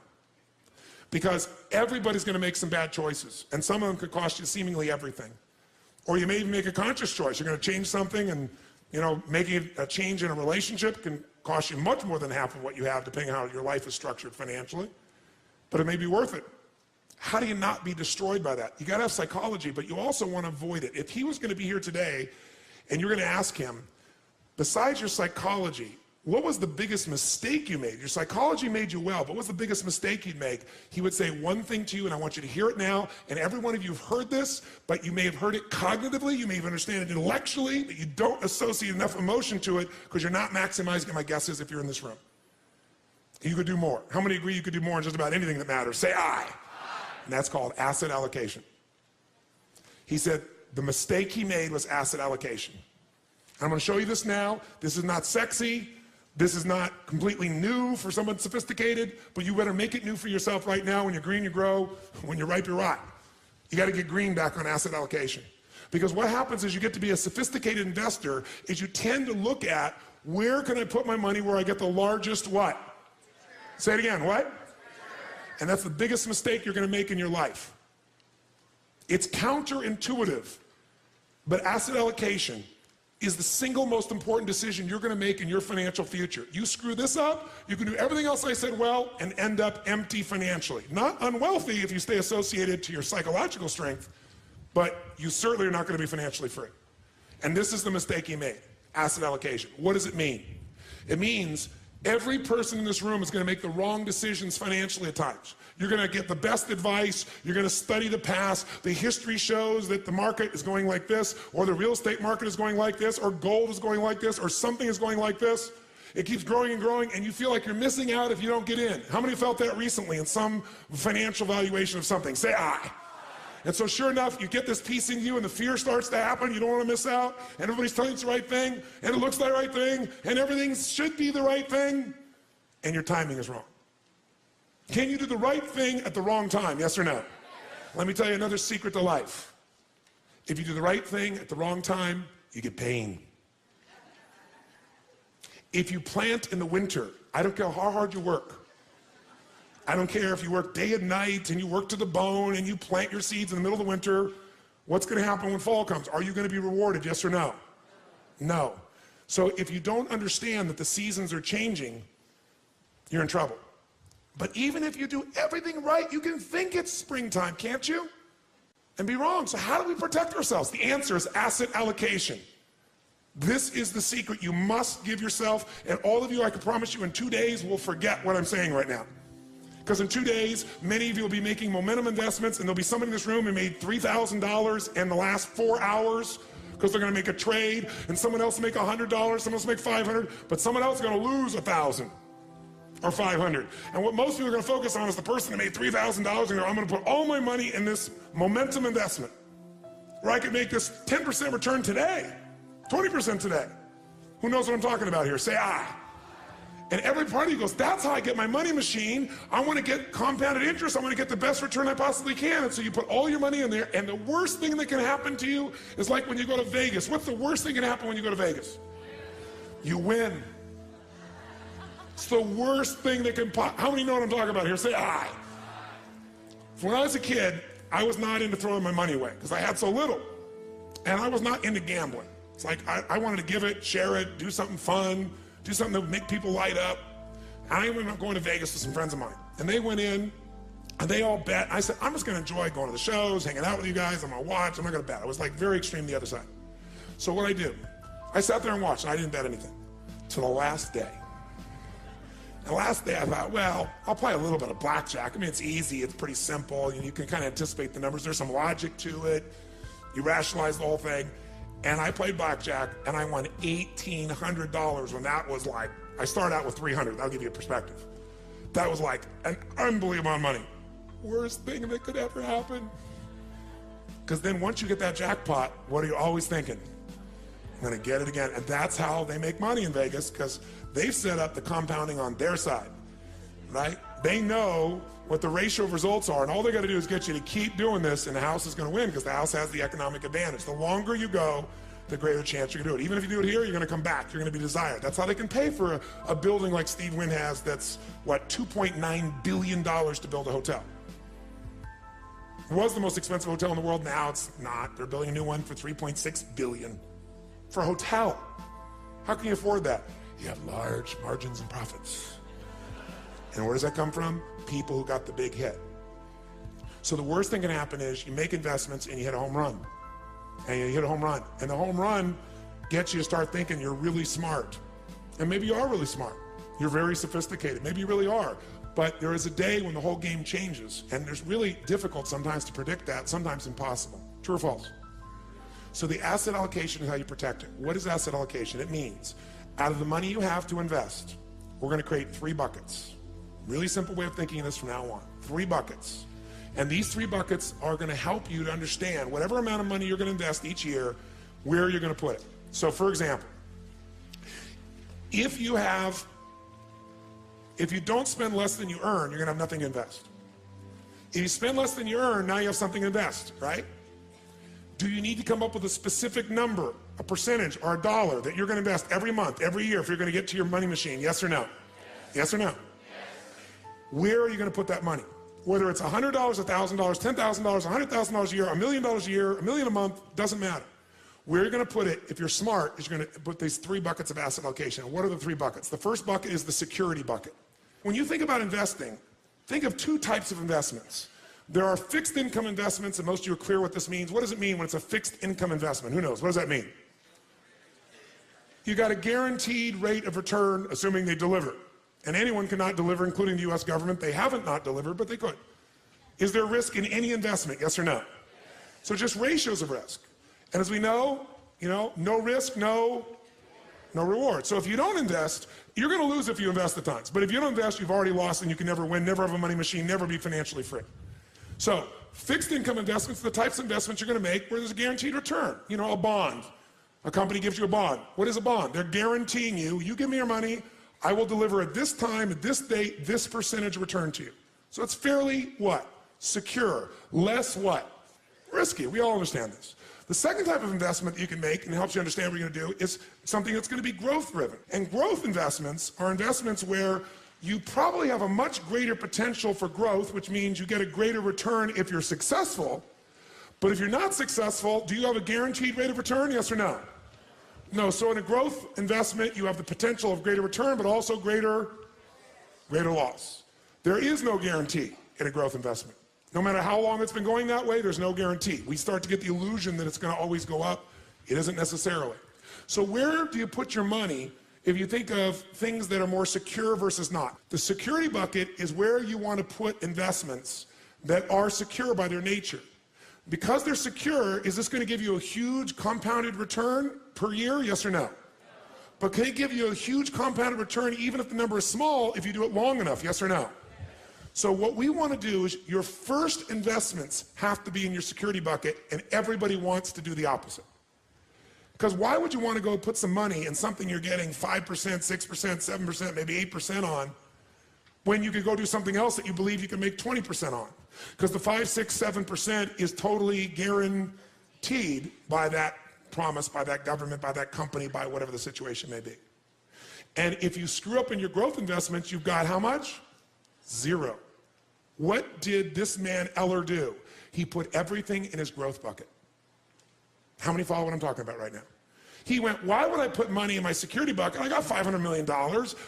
Because everybody's going to make some bad choices, and some of them could cost you seemingly everything. Or you may even make a conscious choice. You're going to change something, and you know, making a change in a relationship can cost you much more than half of what you have, depending on how your life is structured financially. But it may be worth it. How do you not be destroyed by that? You got to have psychology, but you also want to avoid it. If he was going to be here today, and you're going to ask him, besides your psychology, what was the biggest mistake you made? Your psychology made you well, but what was the biggest mistake you'd make? He would say one thing to you, and I want you to hear it now, and every one of you have heard this, but you may have heard it cognitively, you may have understand it intellectually, but you don't associate enough emotion to it because you're not maximizing it. My guess is if you're in this room. You could do more. How many agree you could do more in just about anything that matters? Say aye. and that's called asset allocation. He said the mistake he made was asset allocation. I'm going to show you this now. This is not sexy. This is not completely new for someone sophisticated, but you better make it new for yourself right now. When you're green, you grow. When you're ripe, you rot. You got to get green back on asset allocation. Because what happens is you get to be a sophisticated investor is you tend to look at where can I put my money where I get the largest what? Say it again, what? And that's the biggest mistake you're going to make in your life. It's counterintuitive, but asset allocation is the single most important decision you're going to make in your financial future. You screw this up, you can do everything else I said well and end up empty financially. Not unwealthy if you stay associated to your psychological strength, but you certainly are not going to be financially free. And this is the mistake he made, asset allocation. What does it mean? It means every person in this room is going to make the wrong decisions financially at times. You're going to get the best advice. You're going to study the past. The history shows that the market is going like this, or the real estate market is going like this, or gold is going like this, or something is going like this. It keeps growing and growing, and you feel like you're missing out if you don't get in. How many felt that recently in some financial valuation of something? Say aye. And so sure enough, you get this piece in you and the fear starts to happen. You don't want to miss out. And everybody's telling you it's the right thing. And it looks like the right thing. And everything should be the right thing. And your timing is wrong. Can you do the right thing at the wrong time? Yes or no? Let me tell you another secret to life. If you do the right thing at the wrong time, you get pain. If you plant in the winter, I don't care how hard you work. I don't care if you work day and night and you work to the bone and you plant your seeds in the middle of the winter. What's going to happen when fall comes? Are you going to be rewarded? Yes or no? No. So if you don't understand that the seasons are changing, you're in trouble. But even if you do everything right, you can think it's springtime, can't you? And be wrong. So how do we protect ourselves? The answer is asset allocation. This is the secret you must give yourself. And all of you, I can promise you, in 2 days, will forget what I'm saying right now. Because in 2 days, many of you will be making momentum investments, and there'll be somebody in this room who made $3,000 in the last 4 hours because they're going to make a trade, and someone else will make $100, someone else will make $500, but someone else is going to lose $1,000 or $500. And what most people are going to focus on is the person that made $3,000 and go, I'm going to put all my money in this momentum investment where I could make this 10% return today, 20% today. Who knows what I'm talking about here? Say aye. And every part of you goes, that's how I get my money machine. I want to get compounded interest. I want to get the best return I possibly can. And so you put all your money in there. And the worst thing that can happen to you is like when you go to Vegas. What's the worst thing that can happen when you go to Vegas? You win. It's the worst thing that can pop. How many know what I'm talking about here? Say aye. When I was a kid, I was not into throwing my money away because I had so little. And I was not into gambling. It's like I wanted to give it, share it, do something fun. Do something that would make people light up. I ended up going to Vegas with some friends of mine. And they went in, and they all bet. I said, I'm just going to enjoy going to the shows, hanging out with you guys. I'm going to watch. I'm not going to bet. I was like very extreme the other side. So what I did, I sat there and watched, and I didn't bet anything till the last day. The last day I thought, well, I'll play a little bit of blackjack. I mean, it's easy. It's pretty simple. You can kind of anticipate the numbers. There's some logic to it. You rationalize the whole thing. And I played blackjack, and I won $1,800 when that was like, I started out with $300. That'll give you a perspective. That was like an unbelievable amount of money. Worst thing that could ever happen. Because then once you get that jackpot, what are you always thinking? I'm going to get it again. And that's how they make money in Vegas, because they've set up the compounding on their side, right? They know what the ratio of results are, and all they got to do is get you to keep doing this, and the house is going to win because the house has the economic advantage. The longer you go, the greater chance you're going to do it. Even if you do it here, you're going to come back. You're going to be desired. That's how they can pay for a building like Steve Wynn has that's, what, $2.9 billion to build a hotel. It was the most expensive hotel in the world. Now it's not. They're building a new one for $3.6 billion for a hotel. How can you afford that? You have large margins and profits. And where does that come from? People who got the big hit. So the worst thing can happen is you make investments and you hit a home run. And you hit a home run. And the home run gets you to start thinking you're really smart. And maybe you are really smart. You're very sophisticated. Maybe you really are. But there is a day when the whole game changes. And it's really difficult sometimes to predict that, sometimes impossible. True or false? So the asset allocation is how you protect it. What is asset allocation? It means out of the money you have to invest, we're going to create 3 buckets. Really simple way of thinking of this from now on. 3 buckets. And these 3 buckets are going to help you to understand whatever amount of money you're going to invest each year, where you're going to put it. So for example, if you don't spend less than you earn, you're going to have nothing to invest. If you spend less than you earn, now you have something to invest, right? Do you need to come up with a specific number, a percentage, or a dollar that you're going to invest every month, every year if you're going to get to your money machine? Yes or no? Yes or no? Yes. Where are you going to put that money? Whether it's $100, $1,000, $10,000, $100,000 a year, $1 million a year, $1 million a month, doesn't matter. Where you're going to put it, if you're smart, is you're going to put these 3 buckets of asset allocation. What are the 3 buckets? The first bucket is the security bucket. When you think about investing, think of 2 types of investments. There are fixed income investments, and most of you are clear what this means. What does it mean when it's a fixed income investment? Who knows? What does that mean? You got a guaranteed rate of return, assuming they deliver. And anyone cannot deliver, including the US government. They haven't not delivered, but they could. Is there risk in any investment? Yes or no? So just ratios of risk. And as we know, no risk, no reward. So if you don't invest, you're going to lose if you invest at times. But if you don't invest, you've already lost and you can never win, never have a money machine, never be financially free. So fixed income investments, the types of investments you're going to make where there's a guaranteed return. A bond. A company gives you a bond. What is a bond? They're guaranteeing you give me your money, I will deliver at this time, at this date, this percentage return to you. So it's fairly what? Secure. Less what? Risky. We all understand this. The second type of investment that you can make, and helps you understand what you're going to do, is something that's going to be growth-driven. And growth investments are investments where you probably have a much greater potential for growth, which means you get a greater return if you're successful. But if you're not successful, do you have a guaranteed rate of return? Yes or no? No. So in a growth investment, you have the potential of greater return, but also greater loss. There is no guarantee in a growth investment. No matter how long it's been going that way, there's no guarantee. We start to get the illusion that it's going to always go up. It isn't necessarily. So where do you put your money if you think of things that are more secure versus not? The security bucket is where you want to put investments that are secure by their nature. Because they're secure, is this going to give you a huge compounded return per year? Yes or no? But can it give you a huge compounded return even if the number is small if you do it long enough? Yes or no? So what we want to do is your first investments have to be in your security bucket, and everybody wants to do the opposite. Because why would you want to go put some money in something you're getting 5%, 6%, 7%, maybe 8% on, when you could go do something else that you believe you can make 20% on? Because the 5, 6, 7% is totally guaranteed by that promise, by that government, by that company, by whatever the situation may be. And if you screw up in your growth investments, you've got how much? 0. What did this man Eller do? He put everything in his growth bucket. How many follow what I'm talking about right now? He went, why would I put money in my security bucket? I got $500 million.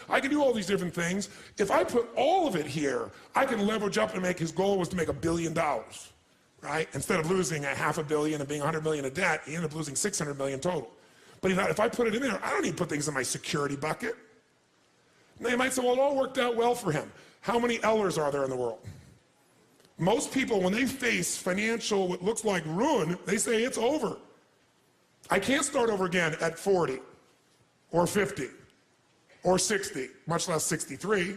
I can do all these different things. If I put all of it here, I can leverage up and make, his goal was to make $1 billion, right? Instead of losing $500 million and being $100 million in debt, he ended up losing $600 million total. But he thought, if I put it in there, I don't need to put things in my security bucket. Now you might say, well, it all worked out well for him. How many Ellers are there in the world? Most people, when they face financial, what looks like ruin, they say it's over. I can't start over again at 40 or 50 or 60, much less 63.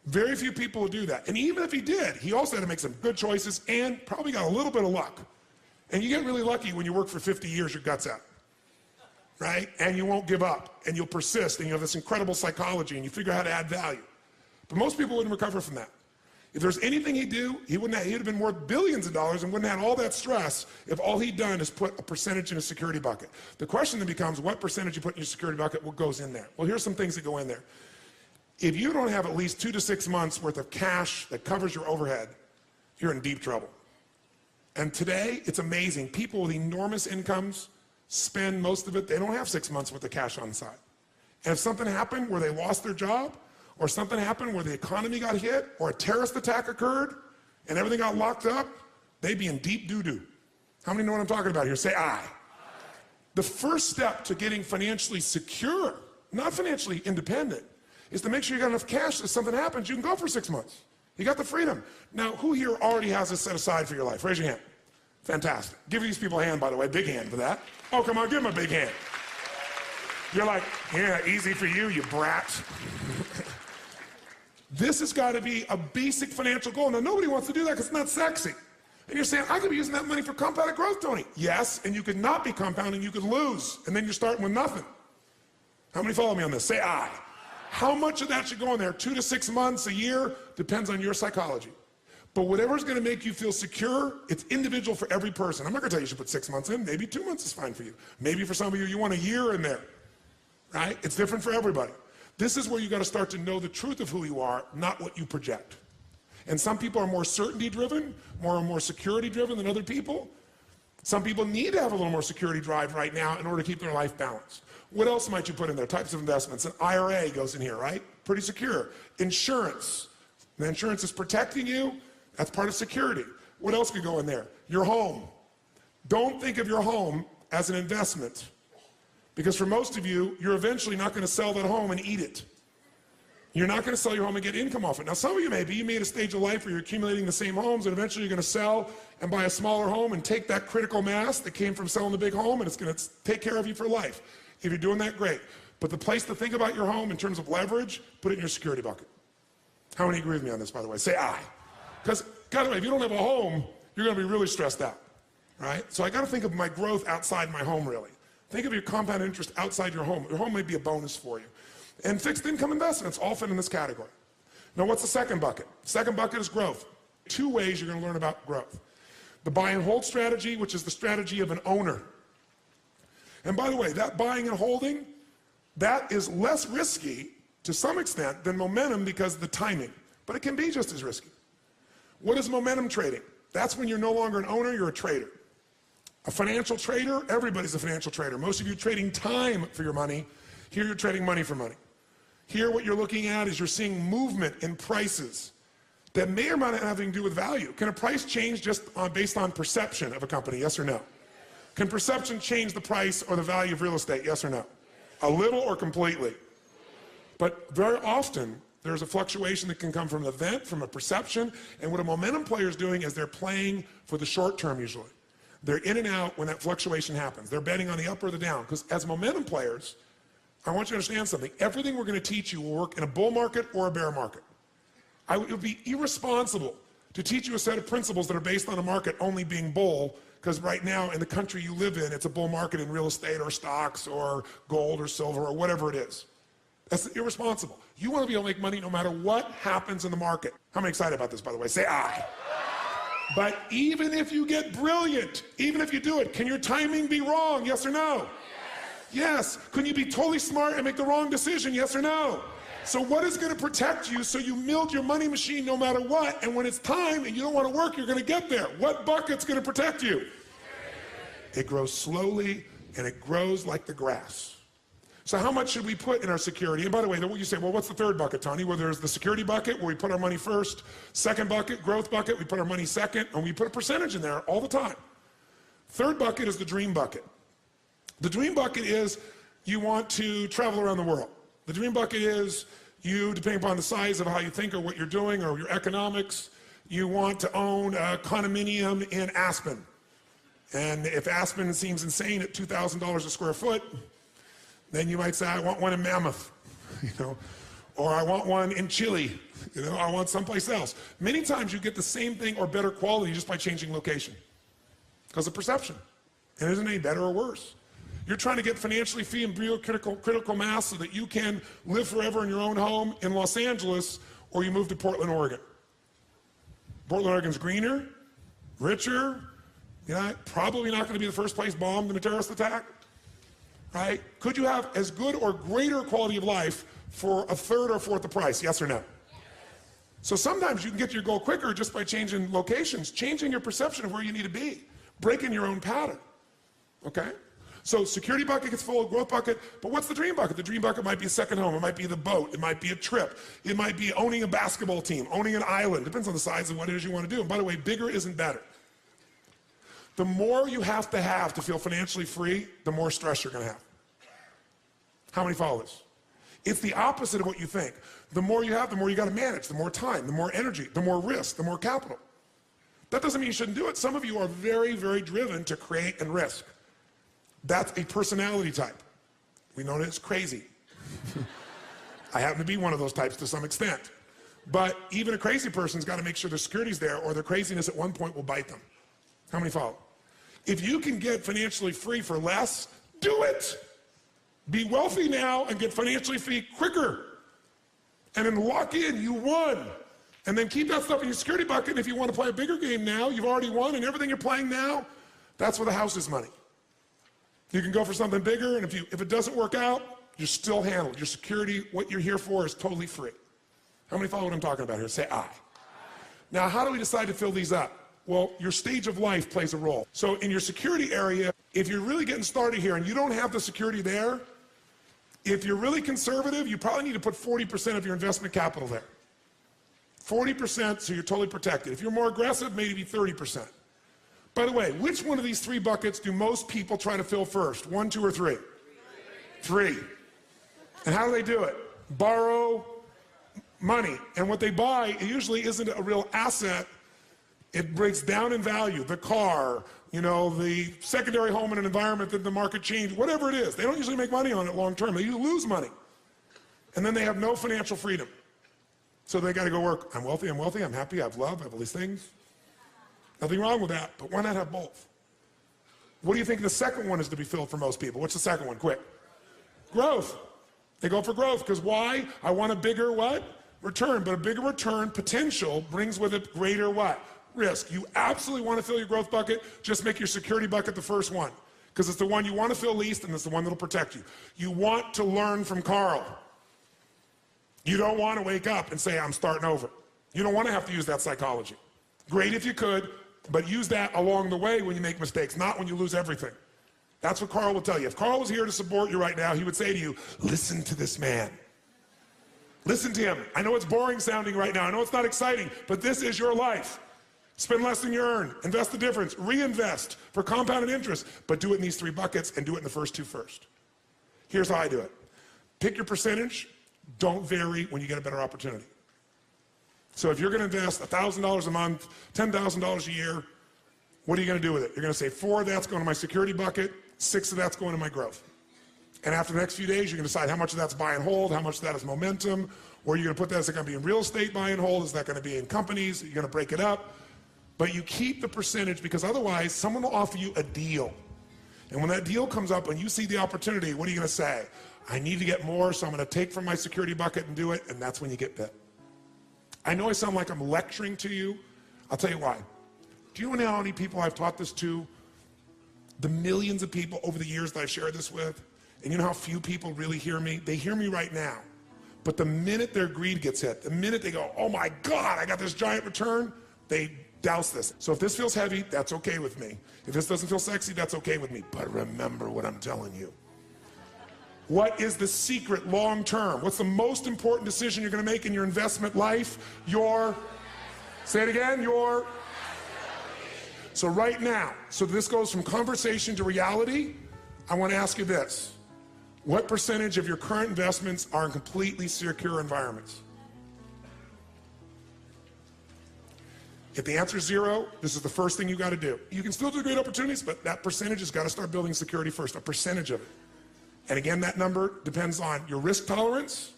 Very few people will do that. And even if he did, he also had to make some good choices and probably got a little bit of luck. And you get really lucky when you work for 50 years, your guts out, right? And you won't give up, and you'll persist, and you have this incredible psychology, and you figure out how to add value. But most people wouldn't recover from that. If there's anything he'd do, he'd have been worth billions of dollars and wouldn't have had all that stress if all he'd done is put a percentage in a security bucket. The question then becomes, what percentage you put in your security bucket, what goes in there? Well, here's some things that go in there. If you don't have at least 2 to 6 months worth of cash that covers your overhead, you're in deep trouble. And today, it's amazing. People with enormous incomes spend most of it. They don't have 6 months worth of cash on the side. And if something happened where they lost their job, or something happened where the economy got hit, or a terrorist attack occurred, and everything got locked up, they'd be in deep doo-doo. How many know what I'm talking about here? Say aye. The first step to getting financially secure, not financially independent, is to make sure you got enough cash that if something happens, you can go for 6 months. You got the freedom. Now, who here already has this set aside for your life? Raise your hand. Fantastic. Give these people a hand, by the way. Big hand for that. Oh, come on, give them a big hand. You're like, yeah, easy for you, you brat. This has got to be a basic financial goal. Now, nobody wants to do that because it's not sexy. And you're saying, I could be using that money for compounded growth, Tony. Yes, and you could not be compounding, you could lose, and then you're starting with nothing. How many follow me on this? Say aye. How much of that should go in there? 2 to 6 months, a year? Depends on your psychology. But whatever's going to make you feel secure, it's individual for every person. I'm not going to tell you you should put 6 months in. Maybe 2 months is fine for you. Maybe for some of you, you want a year in there. Right? It's different for everybody. This is where you got to start to know the truth of who you are, not what you project. And some people are more certainty driven, more security driven than other people. Some people need to have a little more security drive right now in order to keep their life balanced. What else might you put in there? Types of investments. An IRA goes in here, right? Pretty secure. Insurance. The insurance is protecting you. That's part of security. What else could go in there? Your home. Don't think of your home as an investment. Because for most of you, you're eventually not going to sell that home and eat it. You're not going to sell your home and get income off it. Now, some of you maybe, you made a stage of life where you're accumulating the same homes, and eventually you're going to sell and buy a smaller home and take that critical mass that came from selling the big home, and it's going to take care of you for life. If you're doing that, great. But the place to think about your home in terms of leverage, put it in your security bucket. How many agree with me on this, by the way? Say aye. Because, by the way, if you don't have a home, you're going to be really stressed out, right? So I got to think of my growth outside my home, really. Think of your compound interest outside your home. Your home may be a bonus for you. And fixed income investments all fit in this category. Now, what's the second bucket? Second bucket is growth. 2 ways you're going to learn about growth. The buy and hold strategy, which is the strategy of an owner. And by the way, that buying and holding, that is less risky to some extent than momentum because of the timing. But it can be just as risky. What is momentum trading? That's when you're no longer an owner, you're a trader. A financial trader, everybody's a financial trader. Most of you trading time for your money. Here you're trading money for money. Here what you're looking at is you're seeing movement in prices that may or may not have anything to do with value. Can a price change just based on perception of a company, yes or no? Can perception change the price or the value of real estate, yes or no? A little or completely? But very often, there's a fluctuation that can come from an event, from a perception, and what a momentum player is doing is they're playing for the short term usually. They're in and out when that fluctuation happens. They're betting on the up or the down, because as momentum players, I want you to understand something. Everything we're going to teach you will work in a bull market or a bear market. It would be irresponsible to teach you a set of principles that are based on a market only being bull, because right now in the country you live in, it's a bull market in real estate or stocks or gold or silver or whatever it is. That's irresponsible. You want to be able to make money no matter what happens in the market. How many excited about this, by the way? Say aye. But even if you get brilliant, even if you do it, can your timing be wrong? Yes or no? Yes. Can you be totally smart and make the wrong decision? Yes or no? So what is going to protect you so you milk your money machine no matter what, and when it's time and you don't want to work, you're going to get there? What bucket's going to protect you? It grows slowly, and it grows like the grass. So how much should we put in our security? And by the way, you say, well, what's the third bucket, Tony? Well, there's the security bucket where we put our money first. Second bucket, growth bucket, we put our money second, and we put a percentage in there all the time. Third bucket is the dream bucket. The dream bucket is you want to travel around the world. The dream bucket is you, depending upon the size of how you think or what you're doing or your economics, you want to own a condominium in Aspen. And if Aspen seems insane at $2,000 a square foot, then you might say, I want one in Mammoth, or I want one in Chile, I want someplace else. Many times you get the same thing or better quality just by changing location because of perception. And it isn't any better or worse. You're trying to get financially free and real critical mass so that you can live forever in your own home in Los Angeles, or you move to Portland, Oregon. Portland, Oregon's greener, richer, probably not going to be the first place bombed in a terrorist attack, right? Could you have as good or greater quality of life for a third or fourth the price, yes or no? So sometimes you can get to your goal quicker just by changing locations, changing your perception of where you need to be, breaking your own pattern, okay? So security bucket gets full, growth bucket, but what's the dream bucket? The dream bucket might be a second home, it might be the boat, it might be a trip, it might be owning a basketball team, owning an island, depends on the size of what it is you want to do. And by the way, bigger isn't better. The more you have to feel financially free, the more stress you're going to have. How many follow this? It's the opposite of what you think. The more you have, the more you got to manage, the more time, the more energy, the more risk, the more capital. That doesn't mean you shouldn't do it. Some of you are very, very driven to create and risk. That's a personality type. We know that it's crazy. I happen to be one of those types to some extent. But even a crazy person's got to make sure their security's there, or their craziness at one point will bite them. How many follow? If you can get financially free for less, do it. Be wealthy now and get financially free quicker. And then lock in, you won. And then keep that stuff in your security bucket. And if you want to play a bigger game now, you've already won, and everything you're playing now, that's where the house is money. You can go for something bigger, and if it doesn't work out, you're still handled. Your security, what you're here for, is totally free. How many follow what I'm talking about here? Say aye. Now, how do we decide to fill these up? Well, your stage of life plays a role. So in your security area, if you're really getting started here and you don't have the security there, if you're really conservative, you probably need to put 40% of your investment capital there. 40%, so you're totally protected. If you're more aggressive, maybe 30%. By the way, which one of these three buckets do most people try to fill first? 1, 2, or 3? 3. And how do they do it? Borrow money. And what they buy usually isn't a real asset. It breaks down in value. The car, the secondary home in an environment that the market changed, whatever it is. They don't usually make money on it long term. They usually lose money. And then they have no financial freedom. So they got to go work. I'm wealthy, I'm happy, I have love, I have all these things. Nothing wrong with that, but why not have both? What do you think the second one is to be filled for most people? What's the second one? Quick. Growth. They go for growth, because why? I want a bigger what? Return. But a bigger return potential brings with it greater what? Risk. You absolutely want to fill your growth bucket, just make your security bucket the first one, because it's the one you want to fill least, and it's the one that'll protect you. You want to learn from Carl. You don't want to wake up and say, I'm starting over. You don't want to have to use that psychology. Great if you could, but use that along the way when you make mistakes, not when you lose everything. That's what Carl will tell you. If Carl was here to support you right now, he would say to you, listen to this man. Listen to him. I know it's boring sounding right now. I know it's not exciting, but this is your life. Spend less than you earn. Invest the difference. Reinvest for compounded interest, but do it in these three buckets and do it in the first two first. Here's how I do it. Pick your percentage. Don't vary when you get a better opportunity. So if you're going to invest $1,000 a month, $10,000 a year, what are you going to do with it? You're going to say 4 of that's going to my security bucket, 6 of that's going to my growth. And after the next few days, you're going to decide how much of that's buy and hold, how much of that is momentum, where you're going to put that. Is it going to be in real estate buy and hold? Is that going to be in companies? You're going to break it up. But you keep the percentage, because otherwise someone will offer you a deal. And when that deal comes up and you see the opportunity, what are you going to say? I need to get more, so I'm going to take from my security bucket and do it, and that's when you get bit. I know I sound like I'm lecturing to you. I'll tell you why. Do you know how many people I've taught this to? The millions of people over the years that I've shared this with. And you know how few people really hear me? They hear me right now. But the minute their greed gets hit, the minute they go, oh my God, I got this giant return, they douse this. So if this feels heavy, that's okay with me. If this doesn't feel sexy, that's okay with me. But remember what I'm telling you. What is the secret long term? What's the most important decision you're going to make in your investment life? Say it again, So right now, so this goes from conversation to reality, I want to ask you this. What percentage of your current investments are in completely secure environments? If the answer is 0, this is the first thing you got to do. You can still do great opportunities, but that percentage has got to start building security first, a percentage of it. And again, that number depends on your risk tolerance,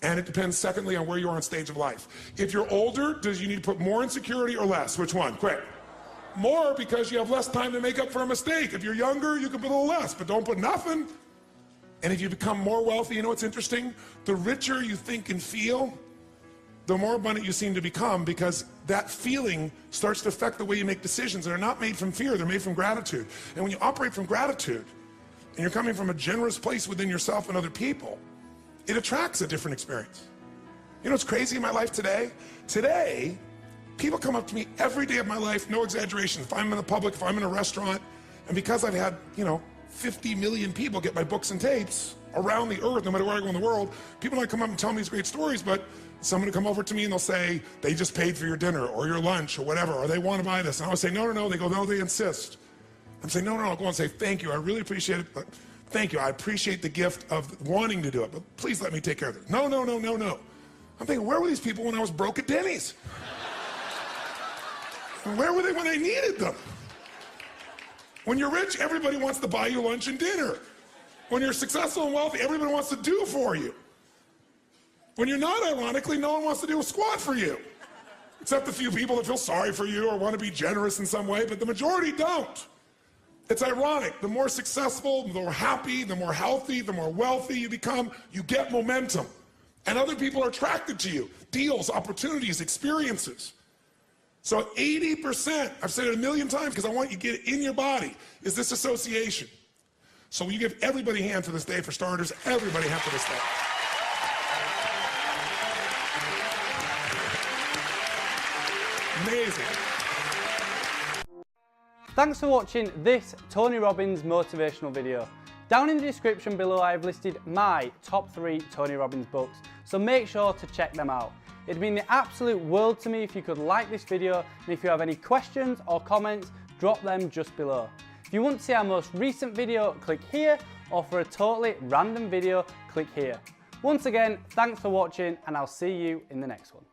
and it depends, secondly, on where you are in stage of life. If you're older, do you need to put more in security or less? Which one? Quick. More, because you have less time to make up for a mistake. If you're younger, you can put a little less, but don't put nothing. And if you become more wealthy, you know what's interesting? The richer you think and feel, the more abundant you seem to become, because that feeling starts to affect the way you make decisions. They're not made from fear, they're made from gratitude. And when you operate from gratitude, and you're coming from a generous place within yourself and other people, it attracts a different experience. You know what's crazy in my life today? Today, people come up to me every day of my life, no exaggeration. If I'm in the public, if I'm in a restaurant, and because I've had, 50 million people get my books and tapes around the earth, no matter where I go in the world, people don't come up and tell me these great stories, but someone will come over to me and they'll say, they just paid for your dinner or your lunch or whatever, or they want to buy this. And I would say, no. They go, no, they insist. I'm saying, no, I'll go and say, thank you, I really appreciate it, but thank you, I appreciate the gift of wanting to do it, but please let me take care of it. No. I'm thinking, where were these people when I was broke at Denny's? And where were they when I needed them? When you're rich, everybody wants to buy you lunch and dinner. When you're successful and wealthy, everybody wants to do for you. When you're not, ironically, no one wants to do a squat for you. Except the few people that feel sorry for you or want to be generous in some way, but the majority don't. It's ironic. The more successful, the more happy, the more healthy, the more wealthy you become, you get momentum. And other people are attracted to you. Deals, opportunities, experiences. So 80%, I've said it a million times because I want you to get it in your body, is this association. So will you give everybody a hand for this day for starters? Everybody a hand for this day. Amazing. Thanks for watching this Tony Robbins motivational video. Down in the description below I've listed my top 3 Tony Robbins books, so make sure to check them out. It'd mean the absolute world to me if you could like this video, and if you have any questions or comments, drop them just below. If you want to see our most recent video, click here, or for a totally random video, click here. Once again, thanks for watching, and I'll see you in the next one.